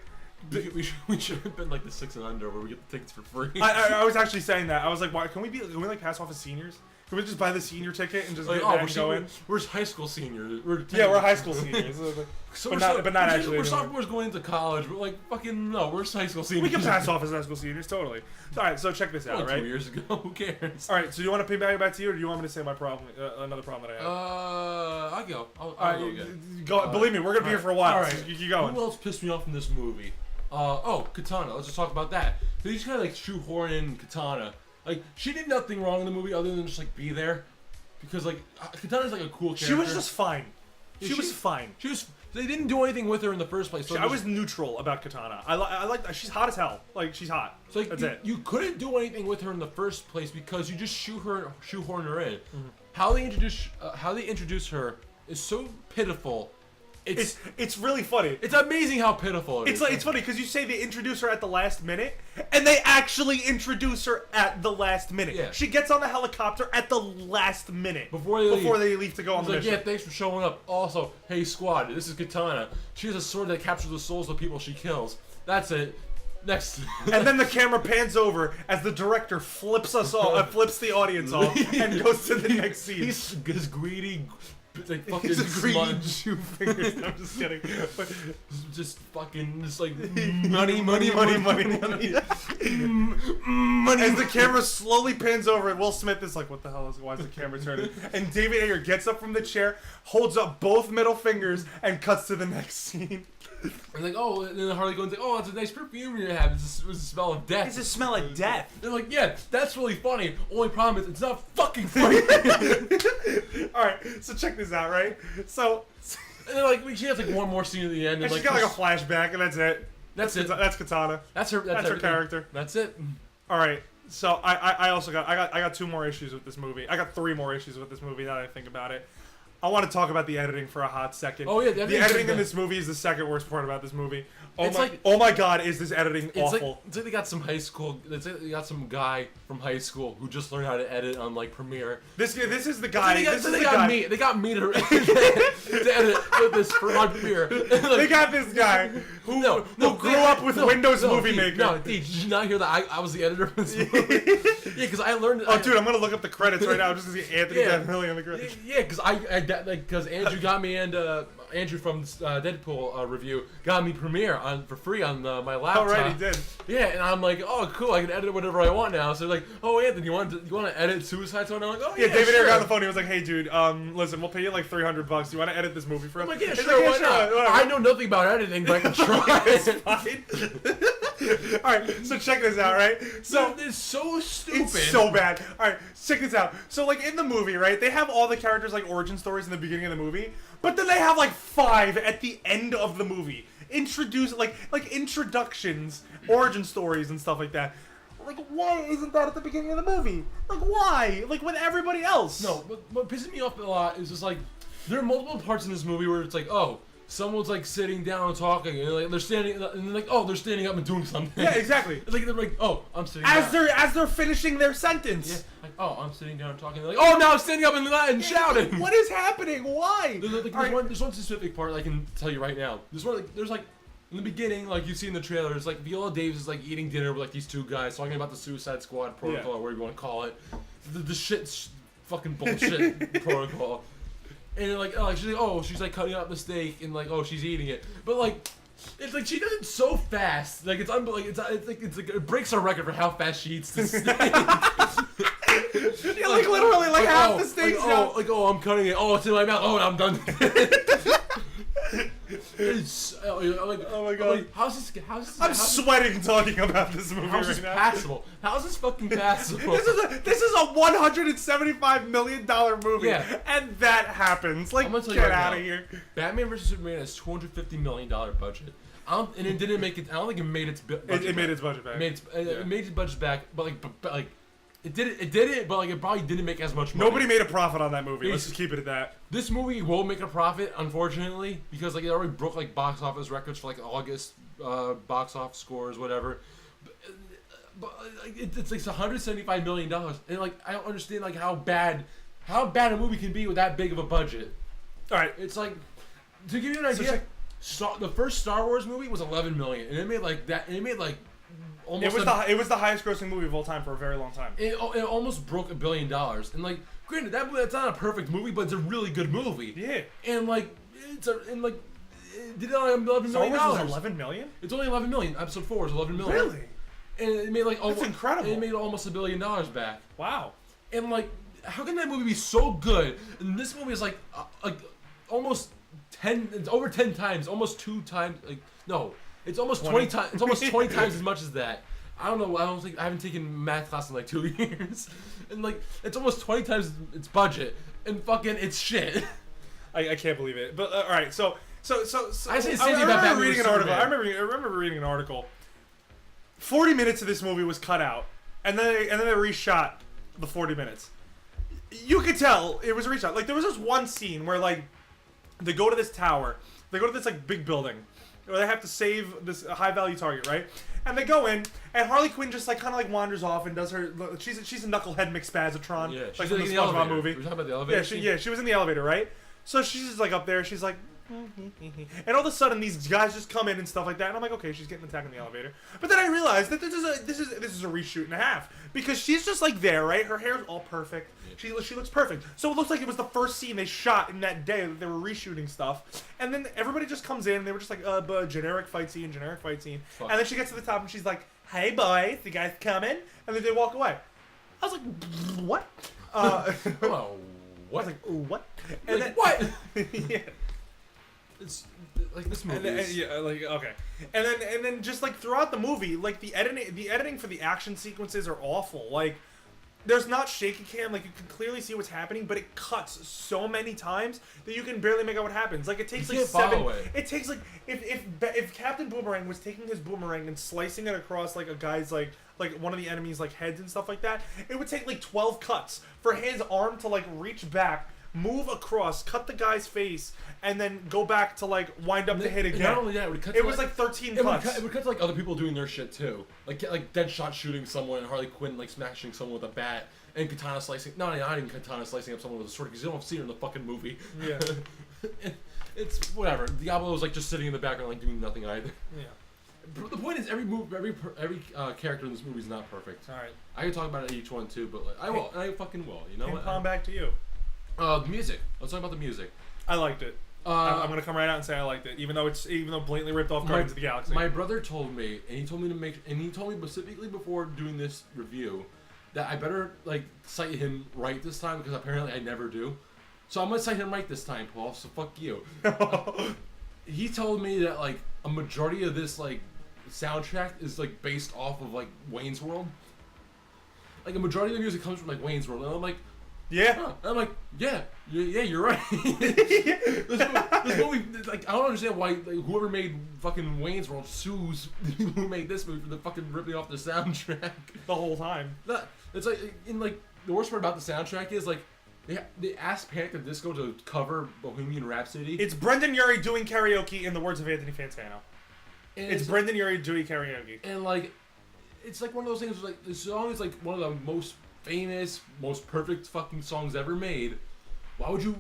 We should have been like the 6 and under where we get the tickets for free. I was actually saying that. I was like, why can we like pass off as seniors? Can we just buy the senior ticket and just Like, get oh, back and go in? we're high school seniors. We're high school seniors. So but not actually. We're sophomores going into college. We're like fucking no. We're high school seniors. We can pass off as high school seniors, totally. All right, so check this out, right? 2 years ago. Who cares? All right, so do you want to piggyback back to you, or do you want me to say my problem? Another problem that I have. I'll go. I'll go again. Believe me, we're gonna be here for a while. All right, so you keep going. Who else pissed me off in this movie? Katana. Let's just talk about that. They just kind of like shoehorn in Katana. Like she did nothing wrong in the movie other than just like be there, because like Katana's like a cool character. She was just fine. She was fine. She was. They didn't do anything with her in the first place. So I was neutral about Katana. I like. She's hot as hell. Like she's hot. So like, that's it. You couldn't do anything with her in the first place because you just shoehorn her in. Mm-hmm. How they introduce her is so pitiful. It's really funny. It's amazing how pitiful it is. It's funny because you say they introduce her at the last minute, and they actually introduce her at the last minute. Yeah. She gets on the helicopter at the last minute before they leave to go on the mission. Yeah, thanks for showing up. Also, hey squad, this is Katana. She has a sword that captures the souls of people she kills. That's it. Next. And then the camera pans over as the director flips the audience off, and goes to the next scene. He's greedy. Like fucking He's a greedy smudge. Jew fingers. I'm just kidding. But just fucking just like money. money. As the camera slowly pans over, and Will Smith is like, "What the hell is? Why is the camera turning?" And David Ayer gets up from the chair, holds up both middle fingers, and cuts to the next scene. And like, oh, and then Harley goes like, "Oh, it's a nice perfume you have. It's a smell of death." It's a smell of death. They're like, "Yeah, that's really funny. Only problem is it's not fucking funny." All right, so check this out, right? So, and then like she has like one more scene at the end, and she's got like a flashback, and that's it. That's it. That's Katana. That's her. That's her character. That's it. All right. So I also got 2 more issues with this movie. I got 3 more issues with this movie now that I think about it. I want to talk about the editing for a hot second. Oh yeah, the editing in this movie is the second worst part about this movie. Oh oh my god, is this editing awful? It's like they got some high school. It's like they got some guy from high school who just learned how to edit on like Premiere. This is the guy. They got me to edit this for on Premiere. They got this guy who grew up with Windows Movie Maker. No, did you not hear that? I was the editor of this movie. Yeah, because I learned. Oh, dude, I'm gonna look up the credits right now just to see Anthony Davanilli on the credits. Yeah, because Andrew got me and Andrew from Deadpool review got me Premiere for free on my laptop. Oh, right, he did. Yeah, and I'm like, oh, cool, I can edit whatever I want now. So they're like, oh, Anthony, you want to edit Suicide Squad? And I'm like, oh, yeah, David sure. Ayer got on the phone. He was like, hey, dude, listen, we'll pay you like $300. Do you want to edit this movie for us? I'm like, yeah, sure, why not? I know nothing about editing, but I can try. It's fine. Alright, so check this out, right? So it's so stupid. It's so bad. Alright, check this out. So like in the movie, right, they have all the characters like origin stories in the beginning of the movie, but then they have like 5 at the end of the movie. Introduce like introductions, origin stories and stuff like that. Like, why isn't that at the beginning of the movie? Like, why? Like, with everybody else. No, what pisses me off a lot is just like, there are multiple parts in this movie where it's like, oh, someone's like sitting down and talking, and like they're standing, and they're like, oh, they're standing up and doing something. Yeah, exactly. Like they're like, oh, I'm sitting. As they're finishing their sentence. Yeah, like, oh, I'm sitting down and talking. They're like, oh, now I'm standing up and shouting. What is happening? Why? There's one specific part I can tell you right now. There's like. In the beginning, like you see in the trailer, it's like Viola Davis is like eating dinner with like these 2 guys talking about the Suicide Squad protocol, or whatever you want to call it, the shit's fucking bullshit protocol. And like, she's like cutting up the steak and like, oh, she's eating it, but like, it's like she does it so fast, like it's unbelievable. It's like it breaks her record for how fast she eats the steak. Yeah, like literally like half the steak's I'm cutting it. Oh, it's in my mouth. Oh, I'm done. It's like, oh my god. Like, how's this? I'm sweating talking about this movie how's right this now. passable? How's this fucking passable? This is a $175 million movie, and that happens. Like, get out of here. Batman vs Superman has $250 million budget. And it didn't make it. I don't think it made its budget. It made its budget back. It made its budget back, but like. It did it, but like it probably didn't make as much money. Nobody made a profit on that movie. Let's just keep it at that. This movie will make a profit, unfortunately, because like it already broke like box office records for like August box office scores, whatever. But like, it's like $175 million, and like I don't understand like how bad a movie can be with that big of a budget. All right, it's like to give you an idea, the first Star Wars movie was $11 million, and it made like that. And it made like almost it was the highest grossing movie of all time for a very long time. It almost broke $1 billion, and like, granted, that's not a perfect movie, but it's a really good movie. Yeah. And like, it did $11 million. Star Wars was 11 million. It's only 11 million. Episode 4 is 11 million. Really? And it made like that's incredible. It made almost $1 billion back. Wow. And like, how can that movie be so good? And this movie is like almost 10. It's over 10 times, almost 2 times. Like, no, it's almost 20 times. It's almost 20 times as much as that. I don't know. I haven't taken math class in like 2 years, and like it's almost 20 times its budget, and fucking it's shit. I can't believe it. But all right, so I say I remember reading an article. I remember reading an article. 40 minutes of this movie was cut out, and then they reshot the 40 minutes. You could tell it was a reshot. Like there was this one scene where like they go to this tower, they go to this like big building, where they have to save this high value target, right? And they go in, and Harley Quinn just like kind of like wanders off and does her. She's a knucklehead McSpazatron, yeah, like from the SpongeBob movie. We're talking about the elevator. Yeah, she was in the elevator, right? So she's just like up there. She's like, and all of a sudden these guys just come in and stuff like that, and I'm like, okay, she's getting attacked in the elevator. But then I realized that this is a reshoot and a half because she's just like there, right? Her hair's all perfect. Yeah. She looks perfect. So it looks like it was the first scene they shot in that day that they were reshooting stuff. And then everybody just comes in, and they were just like, generic fight scene. Fuck. And then she gets to the top, and she's like, hey boys, the guy's coming, and then they walk away. I was like, what? Hello. What? I was like, what? And then what? Yeah. It's like this movie. Okay. And then just like throughout the movie, like the editing for the action sequences are awful. Like there's not shaky cam, like you can clearly see what's happening, but it cuts so many times that you can barely make out what happens. Like it takes like 7. It takes like if Captain Boomerang was taking his boomerang and slicing it across like a guy's like one of the enemies like heads and stuff like that, it would take like 12 cuts for his arm to like reach back, move across, cut the guy's face, and then go back to like wind up the hit again. Not only that, it was like 13 cuts. It would cut to like other people doing their shit too, like Deadshot shooting someone, and Harley Quinn like smashing someone with a bat, and Katana slicing. Not even Katana slicing up someone with a sword because you don't see her in the fucking movie. Yeah, it's whatever. Diablo's like just sitting in the background like doing nothing either. Yeah. But the point is, every character in this movie is not perfect. All right. I can talk about each one too, but like, I will, and I fucking will. You know what? Ping-pong back to you. The music. Let's talk about the music. I liked it. I'm gonna come right out and say I liked it, even though blatantly ripped off Guardians of the Galaxy. My brother told me, and he told me specifically before doing this review, that I better like cite him right this time because apparently I never do. So I'm gonna cite him right this time, Paul. So fuck you. He told me that like a majority of this like soundtrack is like based off of like Wayne's World. Like a majority of the music comes from like Wayne's World, and I'm like. Yeah. Huh. I'm like, yeah, you're right. this movie, like, I don't understand why like, whoever made fucking Wayne's World sues who made this movie for the fucking ripping off the soundtrack the whole time. It's like, in like, the worst part about the soundtrack is like, they asked Panic! At the Disco to cover Bohemian Rhapsody. It's Brendan Urie doing karaoke in the words of Anthony Fantano. It's Brendan Urie doing karaoke. And like, it's like one of those things where like the song is like one of the most famous, most perfect fucking songs ever made. Why would you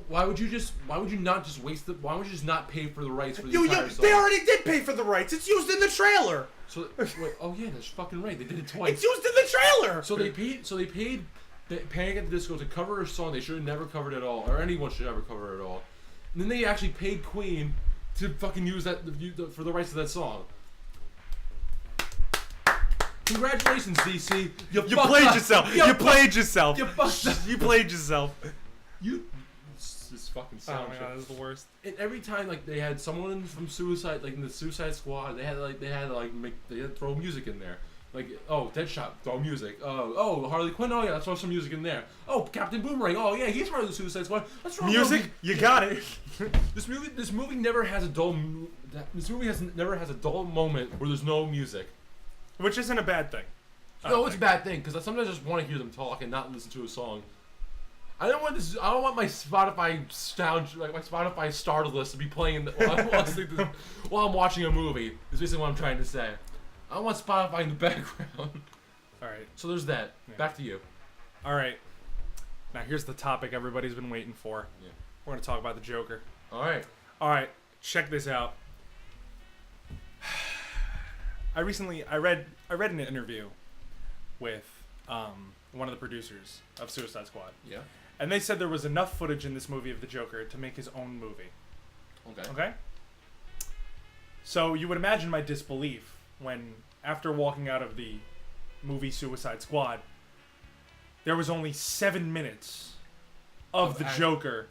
not just waste the? Why would you just not pay for the rights for the entire song? They already did pay for the rights. It's used in the trailer. So wait, oh yeah, that's fucking right. They did it twice. It's used in the trailer. So they paid Panic! At the Disco to cover a song they should have never covered at all, or anyone should never cover it at all. And then they actually paid Queen to fucking use that for the rights to that song. Congratulations, DC. You played yourself. You played yourself. You fucked up. You played yourself. This fucking soundtrack. Oh my god, this is the worst. And every time like they had someone from Suicide, like in the Suicide Squad, they had to throw music in there. Like, oh, Deadshot, throw music. Oh, Harley Quinn, oh yeah, let's throw some music in there. Oh, Captain Boomerang, oh yeah, he's part of the Suicide Squad. Let's throw music. You got it. This movie never has a dull. Never has a dull moment where there's no music. Which isn't a bad thing. No, it's a bad thing because I sometimes just want to hear them talk and not listen to a song. I don't want my Spotify starter list to be playing while I'm watching a movie. Is basically what I'm trying to say. I don't want Spotify in the background. All right. So there's that. Yeah. Back to you. All right. Now here's the topic everybody's been waiting for. Yeah. We're gonna talk about the Joker. All right. All right. Check this out. I read an interview with one of the producers of Suicide Squad. Yeah. And they said there was enough footage in this movie of the Joker to make his own movie. Okay. Okay? So you would imagine my disbelief when, after walking out of the movie Suicide Squad, there was only 7 minutes of the Joker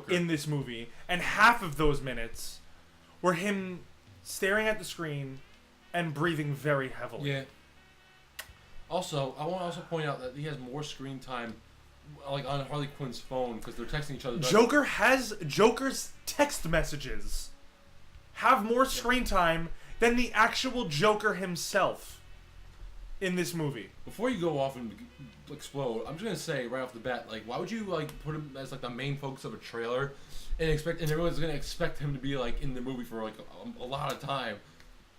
in this movie. And half of those minutes were him staring at the screen and breathing very heavily. Yeah. Also, I want to also point out that he has more screen time, like on Harley Quinn's phone, because they're texting each other. Joker's text messages have more screen time than the actual Joker himself in this movie. Before you go off and explode, I'm just gonna say right off the bat, like, why would you like put him as like the main focus of a trailer, and everyone's gonna expect him to be like in the movie for like a lot of time,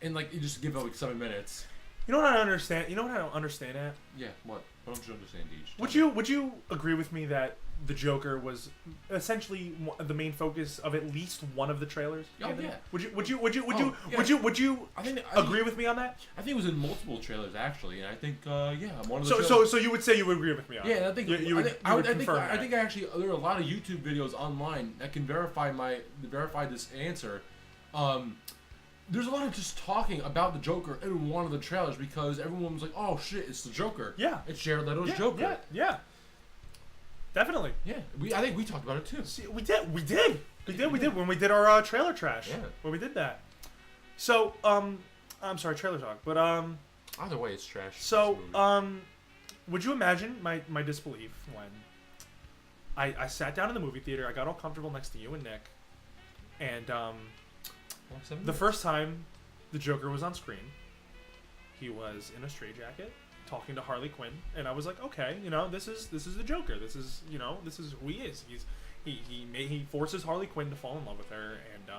and like you just give up like 7 minutes. You know what I don't understand? You know what I don't understand at? Yeah, what? What don't you understand, DeGe? Would you agree with me that the Joker was essentially the main focus of at least one of the trailers? Oh yeah. Would you agree with me on that? I think it was in multiple trailers actually, and I think one of the. So you would say you would agree with me on? Yeah, that? I think I think actually there are a lot of YouTube videos online that can verify this answer. There's a lot of just talking about the Joker in one of the trailers because everyone was like, "Oh shit, it's the Joker." Yeah, it's Jared Leto's Joker. Yeah. Definitely. Yeah, I think we talked about it too. See, we did when we did our trailer trash. Yeah. When we did that. So, I'm sorry, trailer talk, but either way, it's trash. So, would you imagine my disbelief when I sat down in the movie theater, I got all comfortable next to you and Nick, and the first time the Joker was on screen, he was in a straitjacket talking to Harley Quinn, and I was like, okay, this is the Joker. This is who he is. He forces Harley Quinn to fall in love with her, and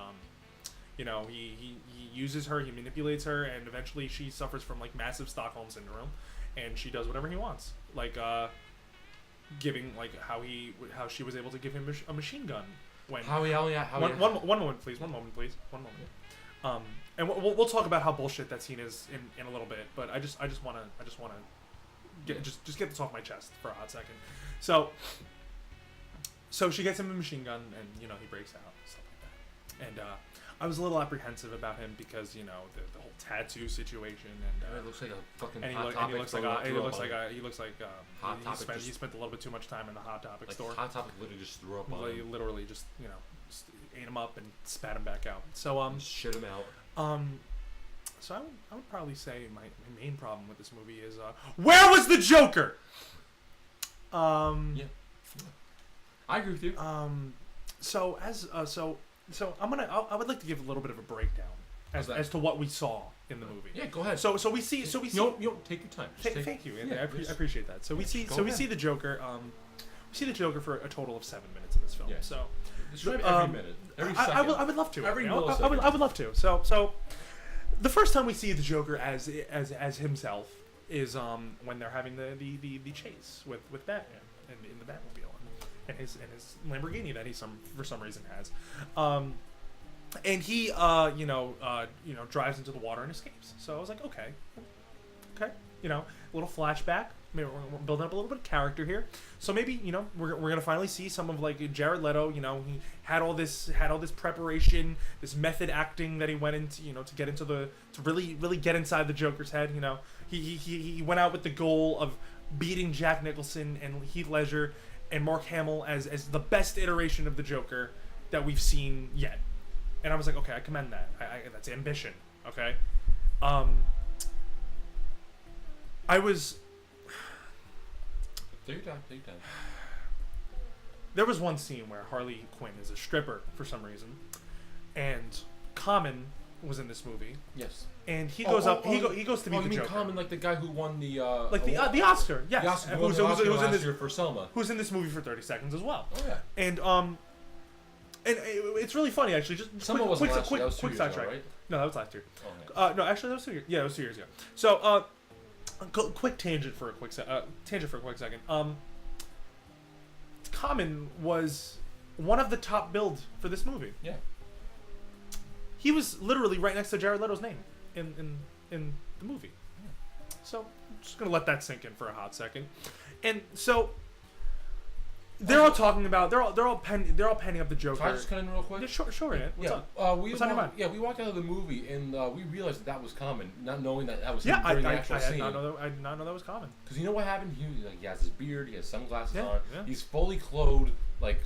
he uses her, he manipulates her, and eventually she suffers from like massive Stockholm syndrome, and she does whatever he wants, like giving like how she was able to give him a machine gun. One moment, please. And we'll talk about how bullshit that scene is in a little bit. But I just want to get this off my chest for a hot second. So she gets him a machine gun, and he breaks out, stuff like that. And I was a little apprehensive about him because the whole tattoo situation, and it looks like a fucking he spent a little bit too much time in the Hot Topic store. Hot Topic literally just threw up on him. Literally just ate him up and spat him back out. So shit him out. So I would probably say my main problem with this movie is where was the Joker? Yeah. I agree with you. So I would like to give a little bit of a breakdown as to what we saw in the movie. Yeah, go ahead. So we see. You take your time. Thank you. Yeah, I appreciate that. So we see the Joker. We see the Joker for a total of 7 minutes in this film. Yes. So describe every minute, every second. I would love to. Every I would love to. So the first time we see the Joker as himself is when they're having the chase with Batman in the Batmobile and his Lamborghini that he for some reason has. And he drives into the water and escapes. So I was like, okay, a little flashback. Maybe we're building up a little bit of character here. So maybe we're gonna finally see some of like Jared Leto. He had all this preparation, this method acting that he went into to really get inside the Joker's head. He went out with the goal of beating Jack Nicholson and Heath Ledger and Mark Hamill as the best iteration of the Joker that we've seen yet. And I was like, okay, I commend that. That's ambition. Okay. I was. Take your time. There was one scene where Harley Quinn is a stripper for some reason, and Common was in this movie. Yes. And he goes up. He goes to meet the Joker. Common, like the guy who won the the Oscar. Yes. The Oscar, who's in this year for Selma. Who's in this movie for 30 seconds as well. Oh yeah. And it's really really funny actually. Just Selma wasn't last year. That was 2 quick years ago, sidetrack. right? No, that was last year. Oh, yeah. No, actually that was 2 years. Yeah, it was 2 years ago. So quick tangent for a quick second. Common was one of the top billed for this movie. Yeah. He was literally right next to Jared Leto's name in the movie. So I'm just gonna let that sink in for a hot second. And so they're all talking about they're all penning up the Joker. Can I just cut in real quick? Yeah, sure. Yeah. What's up? What's on your mind? Yeah, we walked out of the movie and we realized that was common, not knowing that was Yeah, him during the actual scene. I did not know that was common. Because you know what happened? He has his beard, he has sunglasses on, yeah. he's fully clothed, like,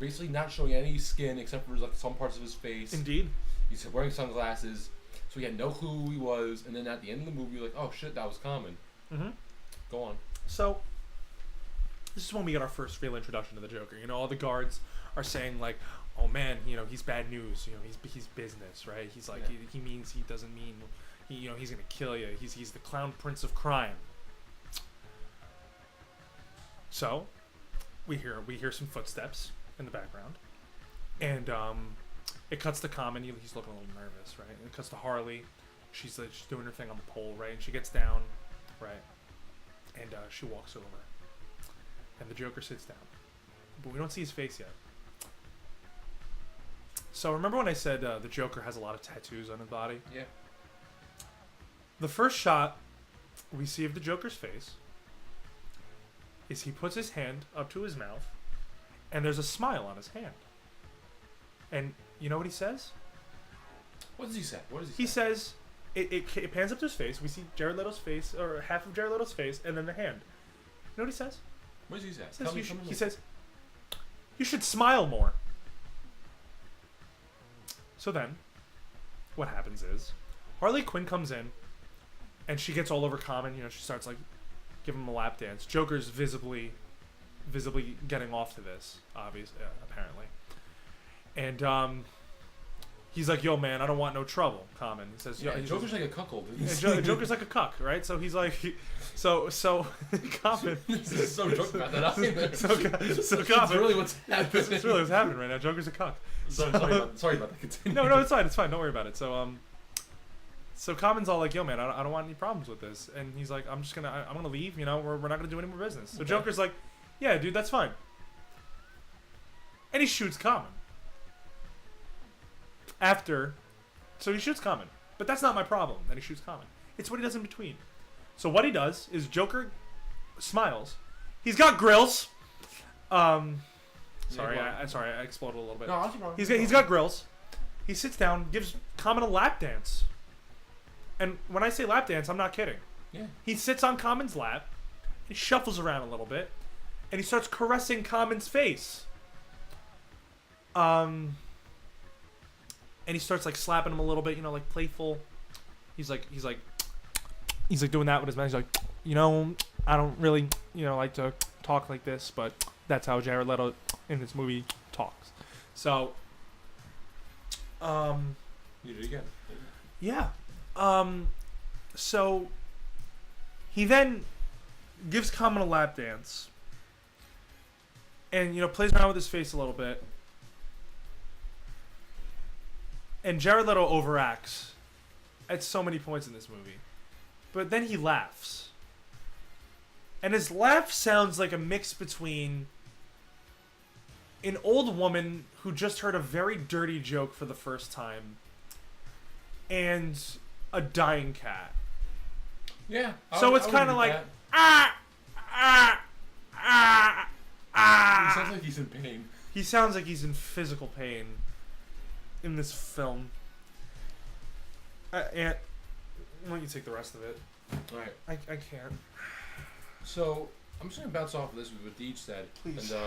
basically not showing any skin except for like some parts of his face. Indeed. He's wearing sunglasses, so he had no clue who he was. And then at the end of the movie, like, oh shit, that was common. Mm-hmm. Go on. So this is when we get our first real introduction to the Joker. All the guards are saying like, "Oh man, he's bad news. He's business, right? He's like he means he doesn't mean he's gonna kill you. He's the clown prince of crime." So we hear some footsteps in the background, and it cuts to Common. He's looking a little nervous, right? And it cuts to Harley. She's doing her thing on the pole, right? And she gets down, right? And she walks over. And the Joker sits down. But we don't see his face yet. So remember when I said the Joker has a lot of tattoos on his body? Yeah. The first shot we see of the Joker's face is he puts his hand up to his mouth, and there's a smile on his hand. And you know what he says? What does he say? He says, it pans up to his face. We see Jared Leto's face, or half of Jared Leto's face, and then the hand. You know what he says? What does he say? He says, "You should smile more." So then, what happens is, Harley Quinn comes in, and she gets all over Common. She starts like giving him a lap dance. Joker's visibly getting off to this, obviously, apparently, and he's like, "Yo, man, I don't want no trouble." Common. He says, Joker's like a cuckold. Joker's like a cuck, right? So he's like, so Common. This is so joke about that. So Common. That's really what's happening. That's really what's happening right now. Joker's a cuck. Sorry about that. Continue. No, it's fine. Don't worry about it. So Common's all like, "Yo, man, I don't want any problems with this," and he's like, I'm gonna leave. We're not gonna do any more business. So Joker's like, "Yeah, dude, that's fine," and he shoots Common. So he shoots Common. But that's not my problem that he shoots Common. It's what he does in between. So what he does is Joker smiles. He's got grills. Sorry, I exploded a little bit. No, He's got grills. He sits down, gives Common a lap dance. And when I say lap dance, I'm not kidding. Yeah. He sits on Common's lap, he shuffles around a little bit, and he starts caressing Common's face. And he starts like slapping him a little bit, like playful. He's like doing that with his mouth. He's like, I don't really, like to talk like this, but that's how Jared Leto in this movie talks. So, you did it again. Yeah. So he then gives Common a lap dance, and plays around with his face a little bit. And Jared Leto overacts at so many points in this movie. But then he laughs. And his laugh sounds like a mix between an old woman who just heard a very dirty joke for the first time and a dying cat. Yeah. So it's kind of like, He sounds like he's in pain. He sounds like he's in physical pain in this film. And why don't you take the rest of it? Alright. I can't. So, I'm just going to bounce off of this with what DeGe said. Please. And,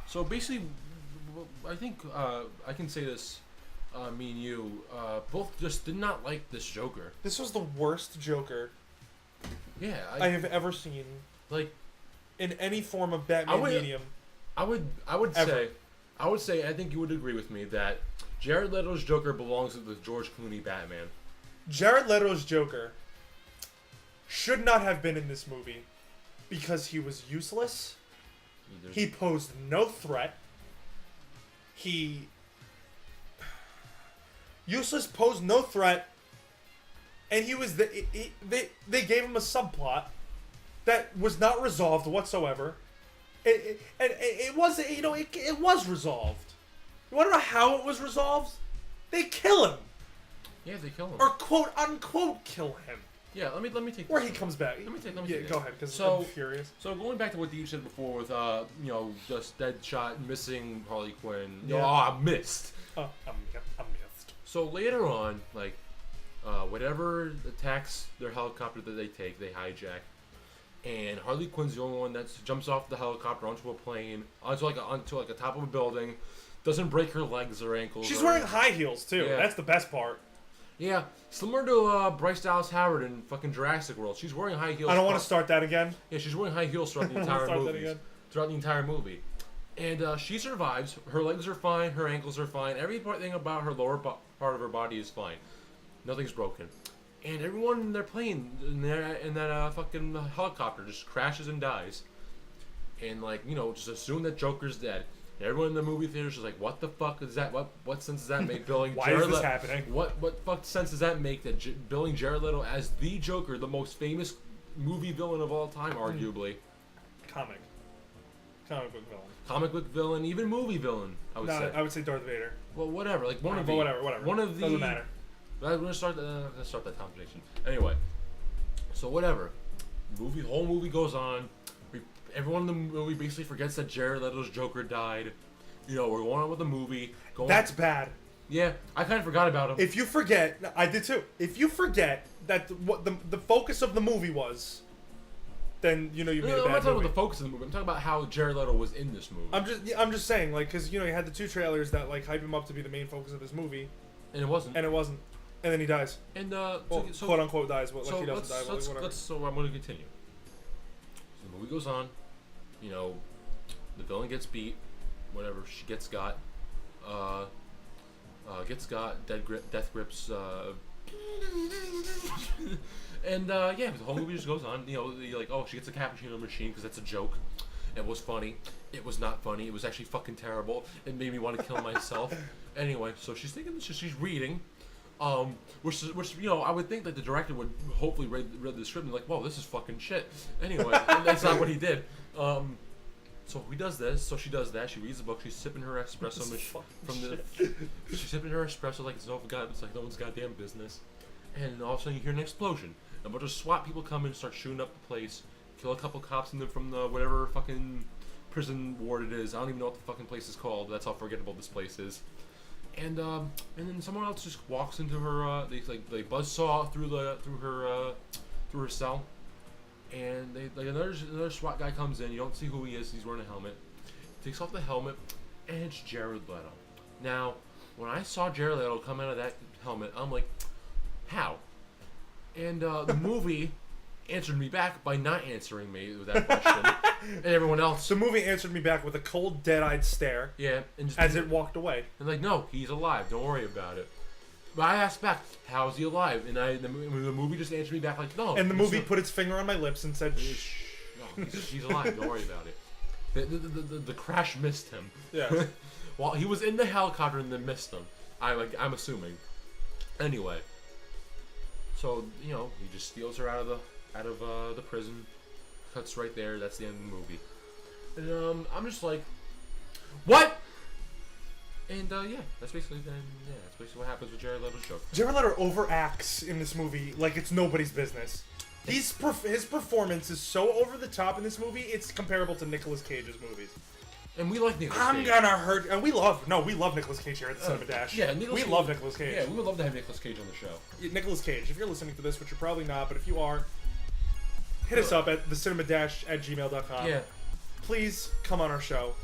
so basically, I think I can say this, me and you, both just did not like this Joker. This was the worst Joker Yeah. I have ever seen. Like, in any form of Batman medium. I would say, I think you would agree with me that Jared Leto's Joker belongs with the George Clooney Batman. Jared Leto's Joker should not have been in this movie because he was useless. He posed no threat. Useless, posed no threat, and he was they gave him a subplot that was not resolved whatsoever. It was it was resolved. You want to know how it was resolved? They kill him. Yeah, they kill him. Or quote unquote kill him. Yeah, let me take. Where he comes back. Let me take. Yeah, go ahead, because So- I'm furious. So going back to what Deej said before with just Deadshot missing Harley Quinn. Yeah. Oh, I missed. I'm missed. So later on, like, whatever attacks their helicopter that they take, they hijack, and Harley Quinn's the only one that jumps off the helicopter onto a plane, onto a top of a building, doesn't break her legs or ankles. She's wearing high heels too. Yeah. That's the best part. Yeah, similar to Bryce Dallas Howard in fucking Jurassic World. She's wearing high heels. I don't want to start that again. Yeah, she's wearing high heels throughout the I don't wanna entire start that movie. again. Throughout the entire movie, and she survives. Her legs are fine. Her ankles are fine. Everything about her lower part of her body is fine. Nothing's broken. And everyone in their plane, in that fucking helicopter, just crashes and dies. And just assume that Joker's dead. And everyone in the movie theater is like, "What the fuck is that? What sense does that make?" Billing Why Jared is this Leto- happening? What fuck sense does that make that billing Jared Leto as the Joker, the most famous movie villain of all time, arguably, Comic book villain. comic book villain, even movie villain, I would say. I would say Darth Vader. Well, whatever. Like one of the. Whatever. One of the. Doesn't matter. We're gonna start that conversation. Anyway, so whatever. Whole movie goes on. Everyone in the movie basically forgets that Jared Leto's Joker died. We're going on with the movie. That's bad. Yeah, I kind of forgot about him. If you forget, I did too. If you forget that what the focus of the movie was, then you made a bad I'm not talking movie. about the focus of the movie. I'm talking about how Jared Leto was in this movie. I'm just saying, like, because you had the two trailers that like hype him up to be the main focus of this movie, and it wasn't. And then he dies. And Well, so quote unquote dies, but like so he doesn't die. But whatever. so I'm going to continue. So the movie goes on. The villain gets beat. Whatever, she gets got. Death grips. And the whole movie just goes on. You're like, oh, she gets a cappuccino machine because that's a joke. It was funny. It was not funny. It was actually fucking terrible. It made me want to kill myself. Anyway, so she's thinking, she's reading. Which I would think that the director would hopefully read the script and be like, whoa, this is fucking shit. Anyway, and that's not what he did. So he does this. So she does that. She reads the book. She's sipping her espresso She's sipping her espresso like it's no one's goddamn business. And all of a sudden you hear an explosion. A bunch of SWAT people come in and start shooting up the place. Kill a couple cops from the whatever fucking prison ward it is. I don't even know what the fucking place is called. That's how forgettable this place is. And then someone else just walks into her. They buzzsaw through her cell, and another SWAT guy comes in. You don't see who he is. He's wearing a helmet. Takes off the helmet, and it's Jared Leto. Now, when I saw Jared Leto come out of that helmet, I'm like, how? And the movie answered me back by not answering me with that question, and everyone else. The movie answered me back with a cold, dead-eyed stare. Yeah, and just as it walked away. And like, no, he's alive. Don't worry about it. But I asked back, how is he alive? And the movie just answered me back like, no. And the movie put its finger on my lips and said, shh. No, he's alive. Don't worry about it. The crash missed him. Yeah. Well, he was in the helicopter and then missed him. I'm assuming. Anyway. So he just steals her out of the prison. Cuts right there. That's the end of the movie. And I'm just like, what? And that's basically what happens with Jared Leto's Joker. Jared Leto overacts in this movie like it's nobody's business. His performance is so over the top in this movie. It's comparable to Nicolas Cage's movies. And we like Nicolas Cage. I'm gonna hurt. And we love Nicolas Cage here at the Cinema Dash. Yeah, we love Nicolas Cage. Yeah, we would love to have Nicolas Cage on the show. Nicolas Cage, if you're listening to this, which you're probably not, but if you are, hit us up at thecinema-@gmail.com. Yeah. Please come on our show.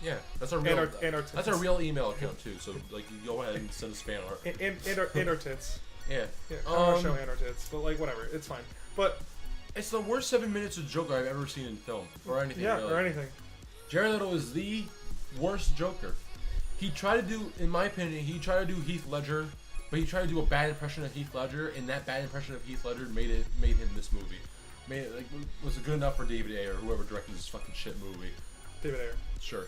Yeah, that's our real. That's our real email account too. So like, you go ahead and send us fan art. And our tits. Yeah. Come on our show and our tits. But like, whatever, it's fine. But it's the worst 7 minutes of Joker I've ever seen in film or anything. Yeah, really. or anything. Jared Leto is the worst Joker. He tried to do, in my opinion, Heath Ledger, but he tried to do a bad impression of Heath Ledger, and that bad impression of Heath Ledger made him this movie. Was it good enough for David Ayer, whoever directed this fucking shit movie? David Ayer. Sure.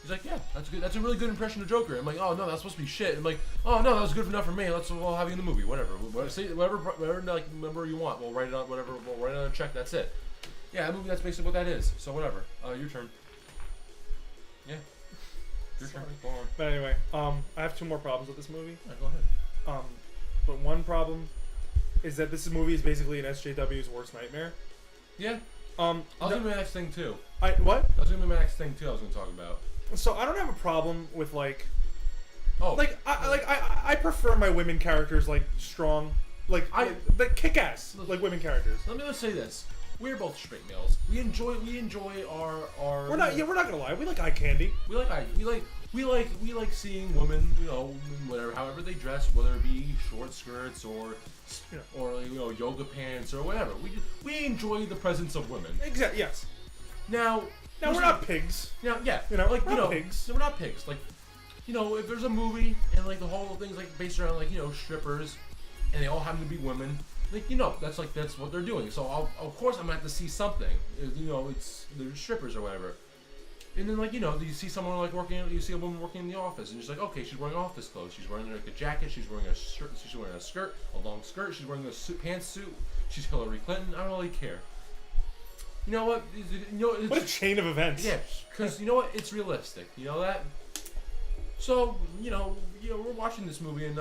He's like, yeah, that's good. That's a really good impression of Joker. I'm like, oh no, that's supposed to be shit. I'm like, oh no, that was good enough for me. We'll have you in the movie. Whatever. Whatever like number you want. We'll write it on whatever. We'll write it on a check. That's it. Yeah, that movie. That's basically what that is. So whatever. Your turn. Yeah. Your turn. Go on. But anyway, I have two more problems with this movie. Yeah, go ahead. But one problem is that this movie is basically an SJW's worst nightmare. Yeah. I was gonna be my next thing too. What? I was gonna be my next thing too. I was gonna talk about. So I don't have a problem with like. Oh. I prefer my women characters like strong, like kick ass like women characters. Let me just say this: we're both straight males. We enjoy our. We're not gonna lie. We like eye candy. We like seeing women, whatever, however they dress, whether it be short skirts or yoga pants or whatever. We enjoy the presence of women. Exactly. Yes. Now we're not pigs. Now, yeah, we're not pigs. We're not pigs. Like, if there's a movie and like the whole thing's like based around like strippers, and they all happen to be women, like that's what they're doing. So of course I'm gonna have to see something. They're strippers or whatever. And then you see someone like you see a woman working in the office, and you're just like, okay, she's wearing office clothes. She's wearing like a jacket. She's wearing a shirt. She's wearing a skirt, a long skirt. She's wearing a pantsuit. She's Hillary Clinton. I don't really care. You know what? What a chain of events. Yeah, because you know what? It's realistic. You know that. So we're watching this movie, and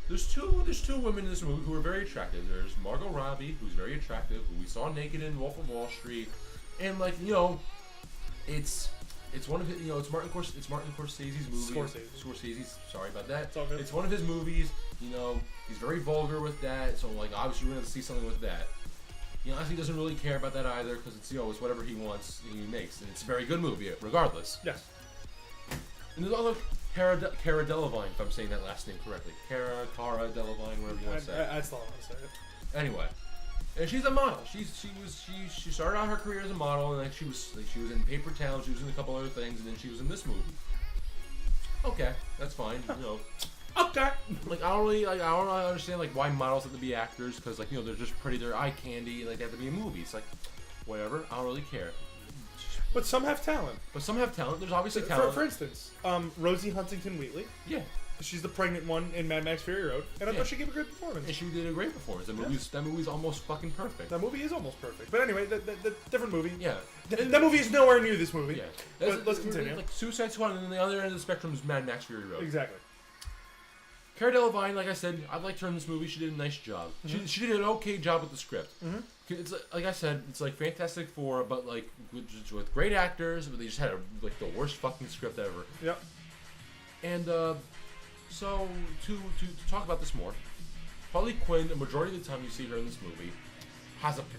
there's two women in this movie who are very attractive. There's Margot Robbie, who's very attractive, who we saw naked in Wolf of Wall Street, and it's one of his, it's Martin Scorsese's movie. Scorsese's, sorry about that. It's all good. It's one of his movies. He's very vulgar with that, so like obviously we're gonna see something with that. Honestly, he doesn't really care about that either because it's it's whatever he wants he makes, and it's a very good movie regardless. Yes. And there's also Cara Delevingne, if I'm saying that last name correctly. Cara Delevingne, whatever you want to say. That's not how I say it. Anyway. And she's a model. She started out her career as a model, and she was in Paper Towns. She was in a couple other things, and then she was in this movie. Okay, that's fine. Okay. Like I don't really understand like why models have to be actors because they're just pretty. They're eye candy. Like they have to be in movies. Like whatever. I don't really care. But some have talent. There's obviously talent. For instance, Rosie Huntington-Whiteley. Yeah. She's the pregnant one in Mad Max Fury Road, and I thought she gave a great performance. And she did a great performance. That movie's almost fucking perfect. That movie is almost perfect. But anyway, the different movie. Yeah. That movie is nowhere near this movie. Yeah. Let's continue. Like Suicide Squad, and then the other end of the spectrum is Mad Max Fury Road. Exactly. Cara Delevingne, like I said, I liked her in this movie. She did a nice job. Mm-hmm. She did an okay job with the script. Mm-hmm. It's like I said, it's like Fantastic Four, but like with great actors, but they just had the worst fucking script ever. Yep. And so to talk about this more, Harley Quinn, the majority of the time you see her in this movie,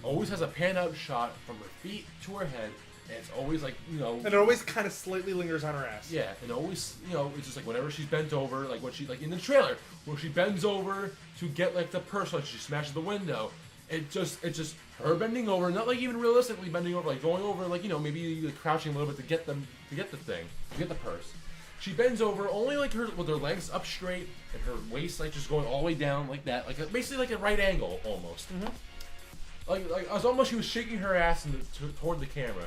always has a pan out shot from her feet to her head. And it's always And it always kind of slightly lingers on her ass. Yeah, and always, it's just like whenever she's bent over, like when she, like in the trailer, where she bends over to get like the purse, like she smashes the window. It's just her bending over, not like even realistically bending over, like going over, like maybe like crouching a little bit to get the purse. She bends over, only like her with her legs up straight and her waist like just going all the way down like that, like basically like a right angle almost. Mm-hmm. Like I was almost, she was shaking her ass toward the camera.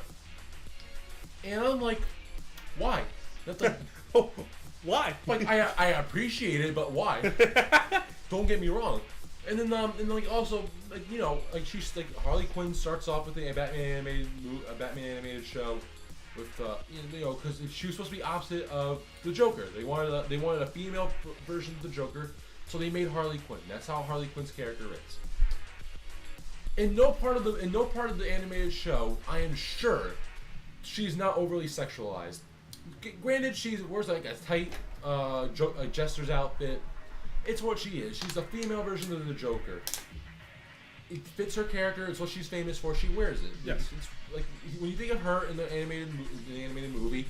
And I'm like, why? That's like, why? Like I appreciate it, but why? Don't get me wrong. And then like also like she's like Harley Quinn starts off with a Batman animated show with because she was supposed to be opposite of the Joker. They wanted a female version of the Joker, so they made Harley Quinn. That's how Harley Quinn's character is. In no part of the animated show, I am sure she's not overly sexualized. Granted, she wears like a tight Jester's outfit. It's what she is. She's a female version of the Joker. It fits her character. It's what she's famous for. She wears it. Yes. It's like when you think of her in the animated movie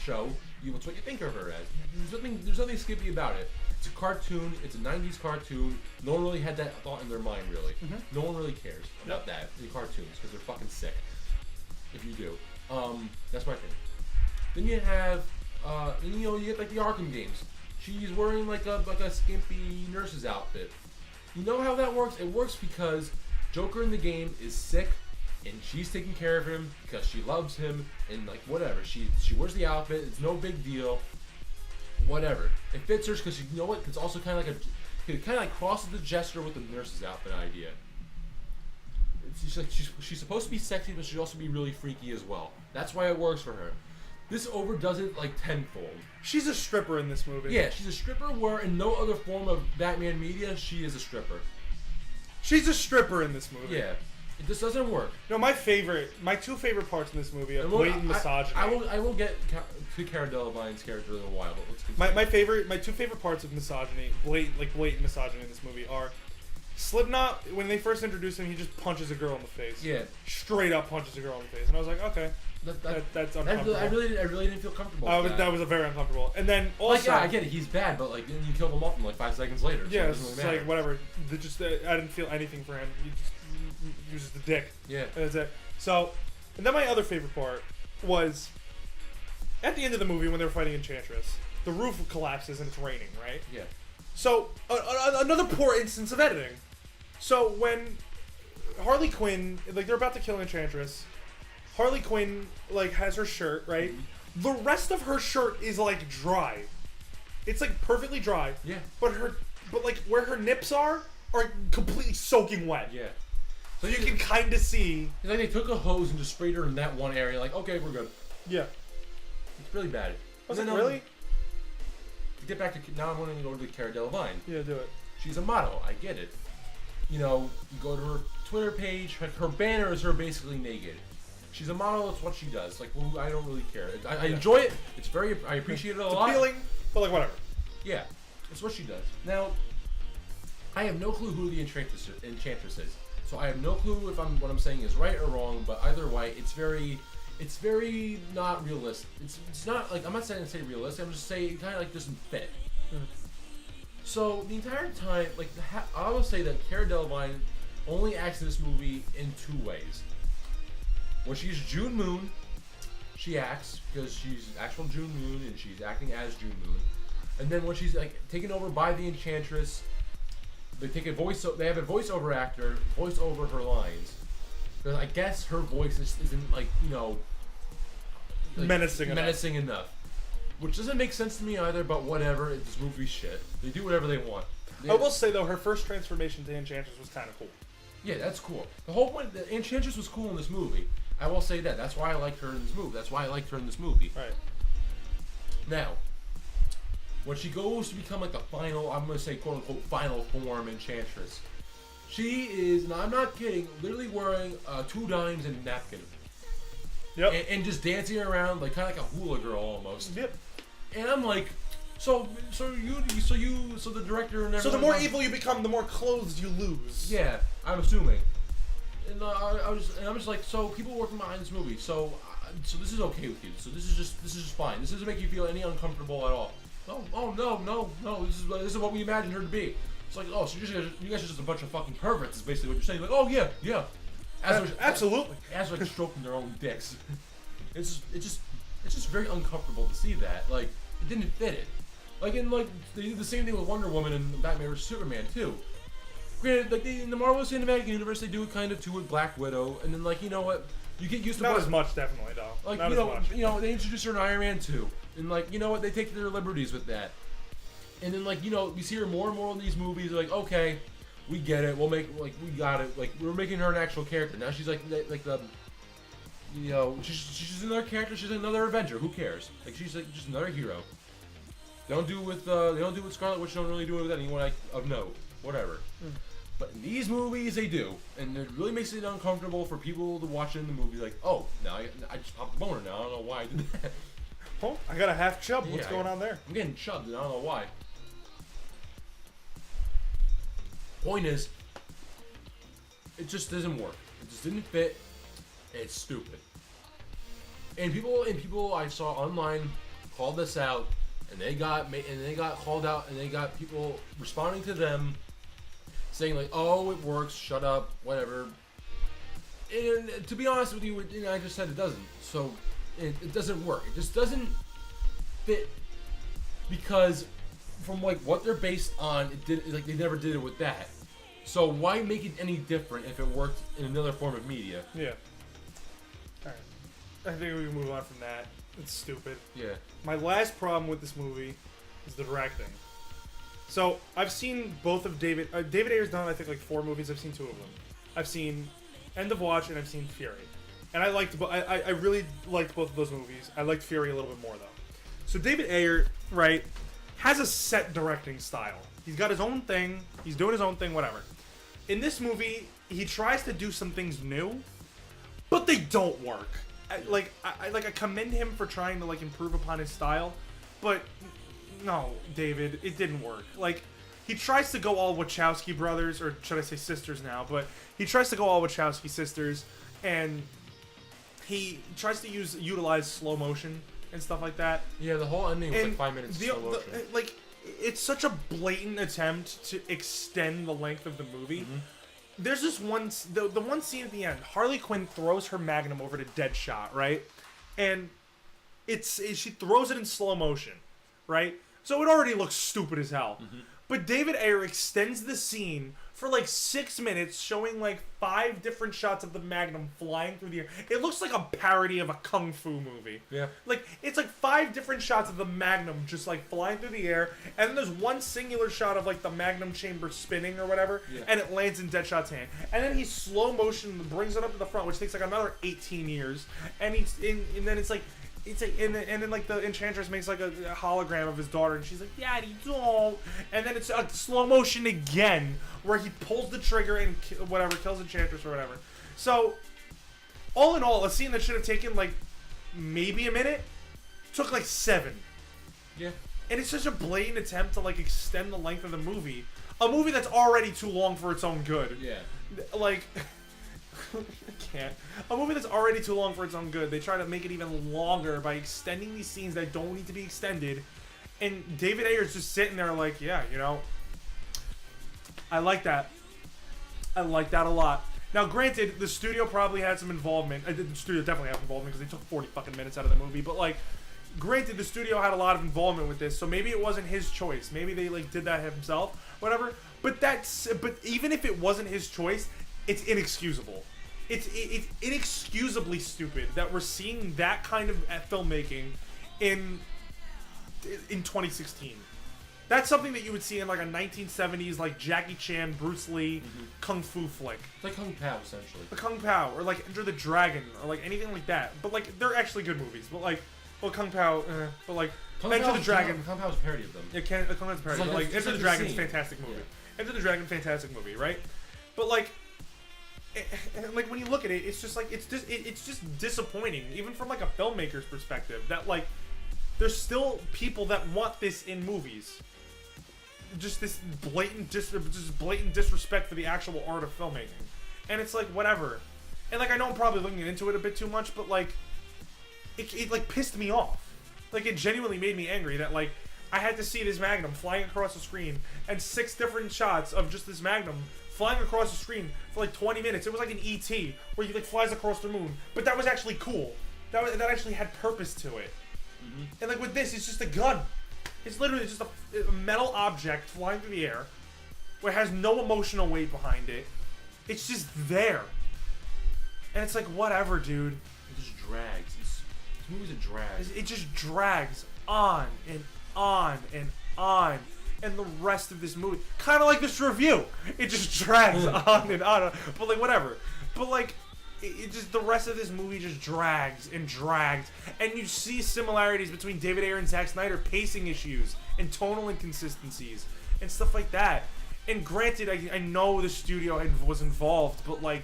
show, it's what you think of her as. There's nothing skippy about it. It's a cartoon. It's a 90s cartoon. No one really had that thought in their mind, really. Mm-hmm. No one really cares about that in cartoons because they're fucking sick. If you do. That's my thing. Then you have, you get like the Arkham games. She's wearing like a skimpy nurse's outfit. You know how that works? It works because Joker in the game is sick, and she's taking care of him because she loves him, and like whatever. She wears the outfit. It's no big deal. Whatever. It fits her because you know what? It's also kind of like it kind of like crosses the Jester with the nurse's outfit idea. She's supposed to be sexy, but she'll also be really freaky as well. That's why it works for her. This overdoes it like tenfold. She's a stripper in this movie. Yeah, she's a stripper where in no other form of Batman media, she is a stripper. She's a stripper in this movie. Yeah. It just doesn't work. No, my two favorite parts in this movie are blatant misogyny. I will get to Cara Delevingne's character in a while, but let's continue. My two favorite parts of misogyny, blatant misogyny in this movie are Slipknot. When they first introduce him, he just punches a girl in the face. Yeah. Straight up punches a girl in the face, and I was like, okay, that's uncomfortable. I really didn't feel comfortable. With that was a very uncomfortable. And then also, like, yeah, I get it, he's bad, but like then you killed him off in like 5 seconds later. So yeah, it it's like whatever. I didn't feel anything for him. He was just a dick. Yeah. And that's it. So, and then my other favorite part was at the end of the movie when they were fighting Enchantress. The roof collapses and it's raining, right? Yeah. So, another poor instance of editing. So, when Harley Quinn, like, they're about to kill Enchantress, Harley Quinn, like, has her shirt, right? Mm-hmm. The rest of her shirt is, like, dry. It's, like, perfectly dry. Yeah. But like, where her nips are completely soaking wet. Yeah. So you can kind of see. It's like they took a hose and just sprayed her in that one area. Like, okay, we're good. Yeah. It's really bad. Was it really? To get back to now, I'm going to go to Cara Delevingne. Yeah, do it. She's a model. I get it. You know, you go to her Twitter page. Her banner is her basically naked. She's a model. It's what she does. Like, well, I don't really care. I enjoy it. It's very. I appreciate it a lot. It's appealing, but like whatever. Yeah, it's what she does. Now, I have no clue who the Enchantress is. So I have no clue if what I'm saying is right or wrong, but either way, it's very not realistic. It's not like, I'm not saying to say realistic. I'm just saying it kind of like doesn't fit. So the entire time, like, I will say that Cara Delevingne only acts in this movie in 2 ways. When she's June Moon, she acts because she's actual June Moon and she's acting as June Moon. And then when she's like taken over by the Enchantress, they have a voiceover actor voice over her lines, because I guess her voice isn't like, you know, like menacing enough, which doesn't make sense to me either. But whatever, it's this movie shit. They do whatever they want. I will say though, her first transformation to Enchantress was kind of cool. Yeah, that's cool. The whole point, the Enchantress was cool in this movie. I will say that. That's why I liked her in this movie. Right. Now, when she goes to become like the final, I'm going to say quote unquote final form Enchantress, she is, and I'm not kidding, literally wearing 2 dimes and a napkin. Yep. And just dancing around like kind of like a hula girl almost. Yep. And I'm like, so the director and everyone. So the more evil you become, the more clothes you lose. Yeah, I'm assuming. And I'm just like, so people working behind this movie, so this is okay with you. So this is just fine. This doesn't make you feel any uncomfortable at all. No. This is what we imagined her to be. It's like, oh, so you guys are just a bunch of fucking perverts. Is basically what you're saying. Like, oh yeah. Absolutely. As like stroking their own dicks. It's just very uncomfortable to see that. Like, it didn't fit it. Like, and like they did the same thing with Wonder Woman and Batman vs Superman too. Granted, like in the Marvel Cinematic Universe, they do it kind of too with Black Widow, and then like, you know what, you get used to not as much, definitely though. Like, not you know, they introduce her in Iron Man 2, and like, you know what, they take their liberties with that, and then like, you know, you see her more and more in these movies. Like, okay, we get it, we got it. Like, we're making her an actual character now. She's like the, you know, she's another character. She's another Avenger. Who cares? Like, she's like just another hero. They don't do it with Scarlet Witch. Don't really do it with anyone like of note. Whatever. But in these movies, they do, and it really makes it uncomfortable for people to watch it in the movie. Like, oh, now I just popped a boner. Now I don't know why I did that. Oh, I got a half chub. What's going on there? I'm getting chubbed, and I don't know why. Point is, it just doesn't work. It just didn't fit. It's stupid. And people I saw online called this out, and they got called out, and they got people responding to them, saying like, "Oh, it works. Shut up. Whatever." And to be honest with you, I just said it doesn't. So it doesn't work. It just doesn't fit, because from like what they're based on, they never did it with that. So why make it any different if it worked in another form of media? Yeah. All right. I think we can move on from that. It's stupid. Yeah. My last problem with this movie is the directing. So I've seen both of David Ayer's done, I think, like 4 movies. I've seen 2 of them. I've seen End of Watch and I've seen Fury. And I really liked both of those movies. I liked Fury a little bit more though. So David Ayer, right, has a set directing style. He's got his own thing. He's doing his own thing, whatever. in this movie, he tries to do some things new, but they don't work. I commend him for trying to like improve upon his style, but no, David, it didn't work. Like, he tries to go all Wachowski brothers, or should I say sisters now, but he tries to go all Wachowski sisters, and he tries to utilize slow motion and stuff like that. Yeah, the whole ending was like 5 minutes slow motion. Like, it's such a blatant attempt to extend the length of the movie. Mm-hmm. There's this one, the one scene at the end. Harley Quinn throws her Magnum over to Deadshot, right? And she throws it in slow motion, right? So it already looks stupid as hell. Mm-hmm. But David Ayer extends the scene for like 6 minutes, showing like 5 different shots of the Magnum flying through the air. It looks like a parody of a kung fu movie. Yeah. Like, it's like 5 different shots of the Magnum just like flying through the air, and then there's one singular shot of like the Magnum chamber spinning or whatever, and it lands in Deadshot's hand. And then he slow motion brings it up to the front, which takes like another 18 years, and and then it's like. And then like the Enchantress makes like a hologram of his daughter, and she's like, "Daddy, don't." And then it's slow motion again, where he pulls the trigger and kills Enchantress or whatever. So, all in all, a scene that should have taken like maybe a minute took like 7. Yeah. And it's such a blatant attempt to like extend the length of the movie, a movie that's already too long for its own good. Yeah. Like. I can't. A movie that's already too long for its own good. They try to make it even longer by extending these scenes that don't need to be extended. And David Ayer's just sitting there like, yeah, you know, I like that. I like that a lot. Now, granted, the studio probably had some involvement. The studio definitely had involvement because they took 40 fucking minutes out of the movie. But, like, granted, the studio had a lot of involvement with this, so maybe it wasn't his choice. Maybe they, like, did that himself, whatever. But even if it wasn't his choice, it's inexcusable. It's inexcusably stupid that we're seeing that kind of filmmaking in 2016. That's something that you would see in like a 1970s like Jackie Chan, Bruce Lee, kung fu flick. It's like Kung Pao, essentially. The Kung Pao, or like Enter the Dragon, or like anything like that. But like they're actually good movies. But like, well, Kung Pao, but like Enter the Dragon. Kung Pao's a parody of them. Yeah, Kung Pao's a parody. But like Enter the Dragon is a fantastic movie. Yeah. Enter the Dragon, fantastic movie, right? But like. And like when you look at it, it's just like it's just disappointing, even from like a filmmaker's perspective, that like there's still people that want this in movies. Just this blatant disrespect for the actual art of filmmaking, and it's like whatever. And like I know I'm probably looking into it a bit too much, but like it like pissed me off. Like it genuinely made me angry that like I had to see this Magnum flying across the screen and 6 different shots of just this Magnum flying across the screen for like 20 minutes. It was like an E.T. where he like flies across the moon. But that was actually cool. That actually had purpose to it. Mm-hmm. And like with this, it's just a gun. It's literally just a metal object flying through the air where it has no emotional weight behind it. It's just there. And it's like, whatever, dude. It just drags. This movie's a drag. It just drags on and on and on. And the rest of this movie, kind of like this review, it just drags on and on. But like whatever. But like, it just the rest of this movie just drags and drags, and you see similarities between David Ayer and Zack Snyder, pacing issues and tonal inconsistencies and stuff like that. And granted, I know the studio was involved, but like,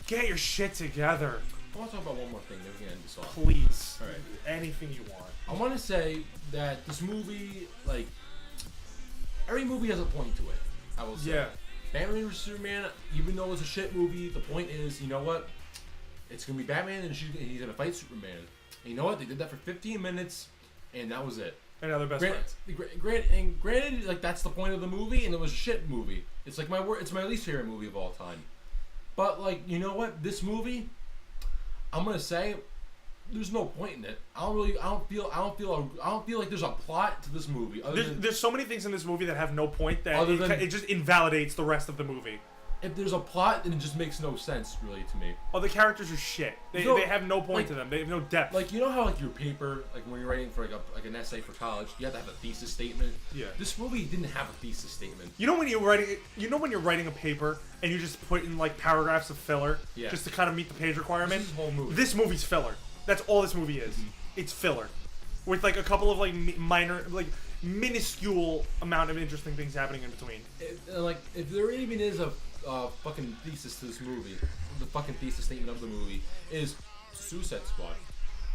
get your shit together. I want to talk about one more thing, then we can end this off. Please. All right. Anything you want. I want to say that this movie, like. Every movie has a point to it, I will say. Yeah. Batman vs Superman, even though it's a shit movie, the point is, you know what? It's going to be Batman and he's going to fight Superman. And you know what? They did that for 15 minutes, and that was it. And now they're best friends. Granted, like, that's the point of the movie, and it was a shit movie. It's like it's my least favorite movie of all time. But, like, you know what? This movie, I'm going to say, there's no point in it. I don't feel like there's a plot to this movie. There's so many things in this movie that have no point that it just invalidates the rest of the movie. If there's a plot, then it just makes no sense, really, to me. Oh, the characters are shit. They have no point to them. They have no depth. Like, you know how like your paper, like when you're writing for like an essay for college, you have to have a thesis statement. Yeah. This movie didn't have a thesis statement. You know when you're writing a paper and you just put in like paragraphs of filler, just to kind of meet the page requirement. This whole movie. This movie's filler. That's all this movie is. Mm-hmm. It's filler, with like a couple of like minor, like minuscule amount of interesting things happening in between. Like if there even is a fucking thesis to this movie, the fucking thesis statement of the movie is Suicide Squad.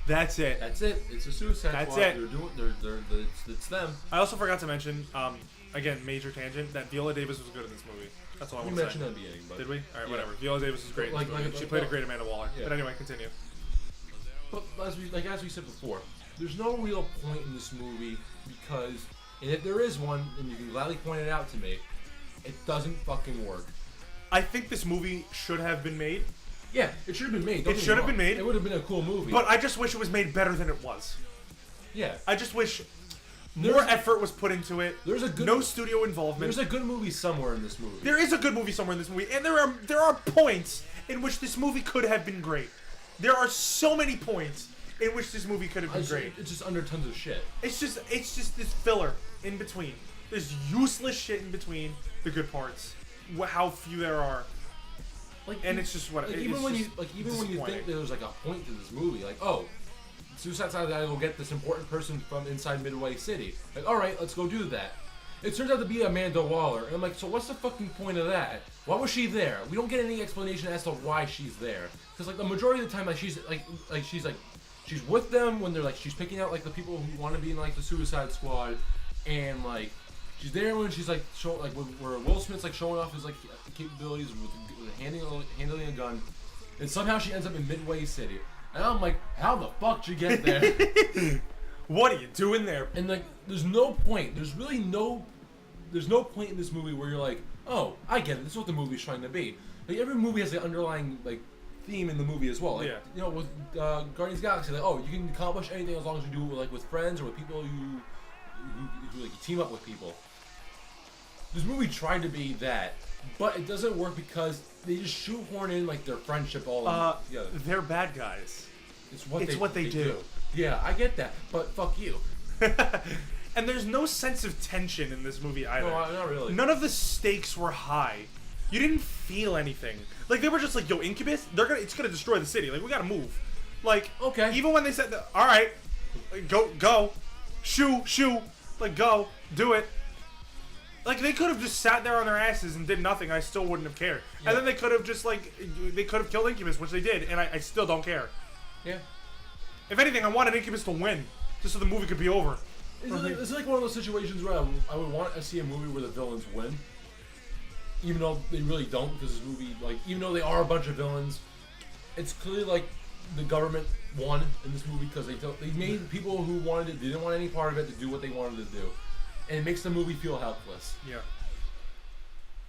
That's it. That's it. It's a Suicide Squad. That's it. They're doing. It's them. I also forgot to mention, again, major tangent, that Viola Davis was good in this movie. That's all I want to say. mentioned at the beginning, but Did we? All right, yeah. whatever. Viola Davis was great in this movie. She played a great Amanda Waller. Yeah. But anyway, continue. But as we said before, there's no real point in this movie because, and if there is one, and you can gladly point it out to me, it doesn't fucking work. I think this movie should have been made. Yeah, it should have been made. It should have been made. It would have been a cool movie. But I just wish it was made better than it was. Yeah. I just wish more effort was put into it. There's a good no studio involvement. There's a good movie somewhere in this movie. There is a good movie somewhere in this movie, and there are points in which this movie could have been great. There are so many points in which this movie could have been great. It's just under tons of shit. It's just this filler in between. There's useless shit in between the good parts. How few there are. And it's just what even when you think there's like a point to this movie, like, oh, Suicide Squad will get this important person from inside Midway City. Like, all right, let's go do that. It turns out to be Amanda Waller, and I'm like, so what's the fucking point of that? Why was she there? We don't get any explanation as to why she's there. Because like the majority of the time, like she's with them when they're like she's picking out like the people who want to be in like the Suicide Squad, and like she's there when she's like where Will Smith's like showing off his like capabilities with handling a gun, and somehow she ends up in Midway City. And I'm like, how the fuck did you get there? What are you doing there? And like, there's no point. There's no point in this movie where you're like, oh, I get it. This is what the movie's trying to be. Like every movie has the underlying like theme in the movie as well. Like, yeah. You know, with Guardians of the Galaxy, like, oh, you can accomplish anything as long as you do it like with friends or with people you like you team up with people. This movie tried to be that, but it doesn't work because they just shoehorn in like their friendship all together. They're bad guys. It's what they do. Yeah, I get that, but fuck you. And there's no sense of tension in this movie either. No, not really. None of the stakes were high. You didn't feel anything. Like they were just like, "Yo, Incubus, it's gonna destroy the city. Like we gotta move." Like okay. Even when they said, "All right, go, shoo, like go, do it." Like they could have just sat there on their asses and did nothing. I still wouldn't have cared. Yeah. And then they could have just they could have killed Incubus, which they did, and I still don't care. Yeah. If anything, I wanted Incubus to win, just so the movie could be over. It's like one of those situations where I would want to see a movie where the villains win, even though they really don't, because this movie, like, even though they are a bunch of villains, it's clearly like the government won in this movie because they made people who wanted it, they didn't want any part of it to do what they wanted to do, and it makes the movie feel helpless. Yeah.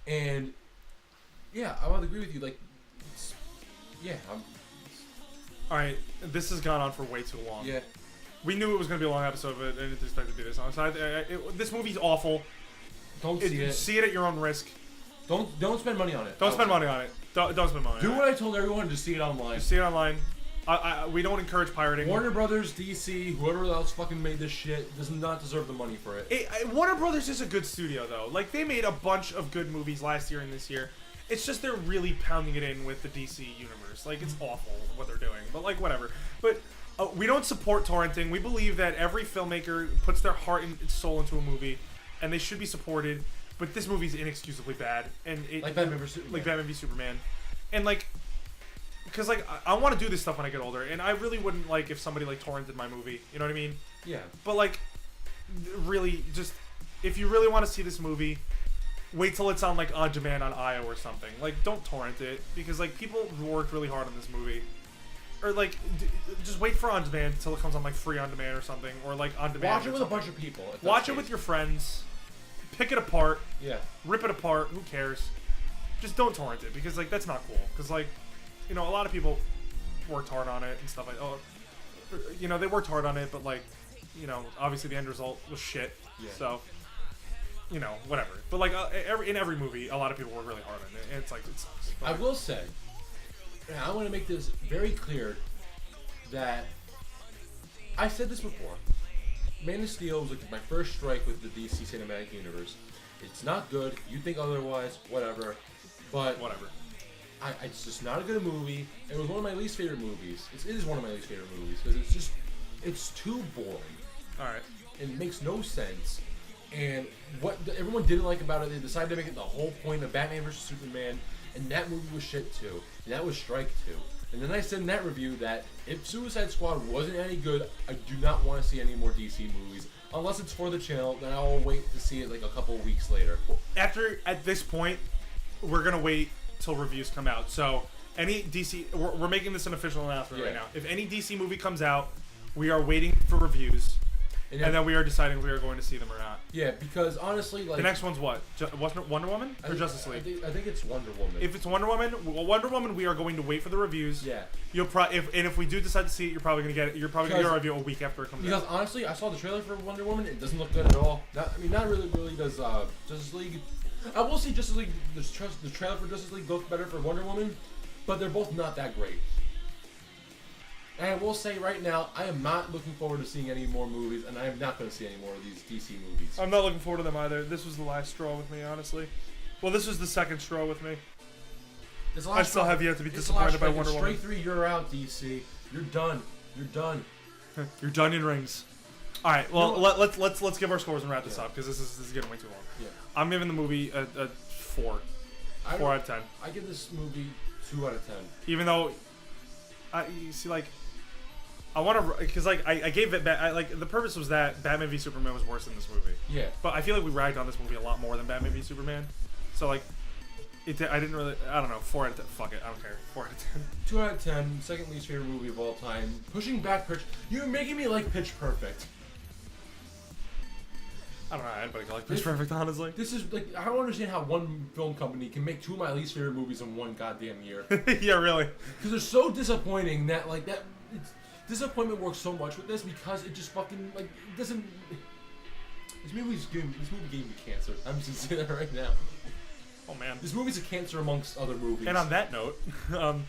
And yeah, I would agree with you. Like, yeah. All right, this has gone on for way too long. Yeah. We knew it was going to be a long episode, but I didn't expect it to be this long. So this movie's awful. Don't see it. See it at your own risk. Don't spend money on it. Don't spend money on it. Don't spend money on it. Do what I told everyone, just see it online. Just see it online. We don't encourage pirating. Warner Brothers, DC, whoever else fucking made this shit does not deserve the money for it. Warner Brothers is a good studio, though. Like, they made a bunch of good movies last year and this year. It's just they're really pounding it in with the DC universe. Like, it's awful what they're doing. But, like, whatever. But we don't support torrenting. We believe that every filmmaker puts their heart and soul into a movie, and they should be supported. But this movie's inexcusably bad. And like Batman v Superman. Like Batman v Superman. And, like... Because, like, I want to do this stuff when I get older, and I really wouldn't like if somebody, like, torrented my movie. You know what I mean? Yeah. But, like, really, just... If you really want to see this movie... Wait till it's on, like, on demand on IO or something. Like, don't torrent it. Because, like, people worked really hard on this movie. Or, like, just wait for on demand until it comes on, like, free on demand or something. Or, like, on demand. Watch it with a bunch of people. Watch it with your friends. Pick it apart. Yeah. Rip it apart. Who cares? Just don't torrent it. Because, like, that's not cool. Because, like, you know, a lot of people worked hard on it and stuff like you know, they worked hard on it, but, like, you know, obviously the end result was shit. Yeah. So... You know, whatever. But like in every movie, a lot of people work really hard on it, and it's like it sucks. I will say, and I want to make this very clear that I said this before. Man of Steel was like my first strike with the DC Cinematic Universe. It's not good. You think otherwise? Whatever. But whatever. It's just not a good movie. It was one of my least favorite movies. It is one of my least favorite movies because it's too boring. All right. It makes no sense. And what everyone didn't like about it, they decided to make it the whole point of Batman vs Superman, and that movie was shit too, and that was strike two. And then I said in that review that if Suicide Squad wasn't any good, I do not want to see any more DC movies. Unless it's for the channel, then I'll wait to see it like a couple of weeks later. At this point, we're gonna wait till reviews come out. So any DC, we're making this an official announcement right now. If any DC movie comes out, we are waiting for reviews. And then we are deciding if we are going to see them or not. Yeah, because honestly, like... The next one's what? Wasn't it Wonder Woman or Justice League? I think it's Wonder Woman. If it's Wonder Woman, we are going to wait for the reviews. Yeah. If we do decide to see it, you're probably going to get it. You're probably going to get a review a week after it comes out. Because honestly, I saw the trailer for Wonder Woman. It doesn't look good at all. Not really does Justice League. I will see Justice League. The trailer for Justice League looks better for Wonder Woman, but they're both not that great. And I will say right now, I am not looking forward to seeing any more movies, and I am not going to see any more of these DC movies. I'm not looking forward to them either. This was the last straw with me, honestly. Well, this was the second straw with me. I still have yet to be disappointed by Wonder Woman. Straight 3, you're out, DC. You're done. You're done. You're done in rings. All right. Well, let's give our scores and wrap this up because this is getting way too long. Yeah. I'm giving the movie a 4. 4 out of 10. I give this movie 2 out of 10. Even though, you see, like. I want to, because like I gave it like the purpose was that Batman v Superman was worse than this movie. Yeah. But I feel like we ragged on this movie a lot more than Batman v Superman. So like, I didn't really. I don't know. 4 out of 10. Fuck it. I don't care. 4 out of 10. 2 out of 10. Second least favorite movie of all time. Pushing back Pitch. You're making me like Pitch Perfect. I don't know. Anybody can like Pitch Perfect, honestly. This is like I don't understand how one film company can make 2 of my least favorite movies in one goddamn year. Yeah, really. Because they're so disappointing that like that. Disappointment works so much with this because it just fucking like it doesn't. This movie gave me cancer. I'm just saying that right now. Oh man, this movie's a cancer amongst other movies. And on that note, all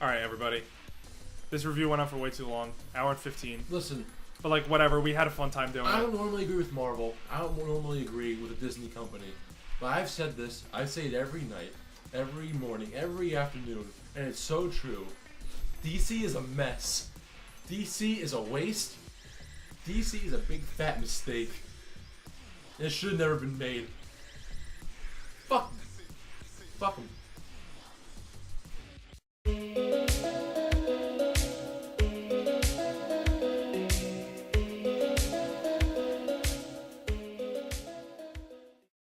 right, everybody, this review went on for way too long, hour and 15. Listen, but like whatever, we had a fun time doing it. I don't normally agree with Marvel. I don't normally agree with a Disney company, but I've said this. I say it every night, every morning, every afternoon, and it's so true. DC is a mess. DC is a waste. DC is a big fat mistake. It should have never been made. Fuck them.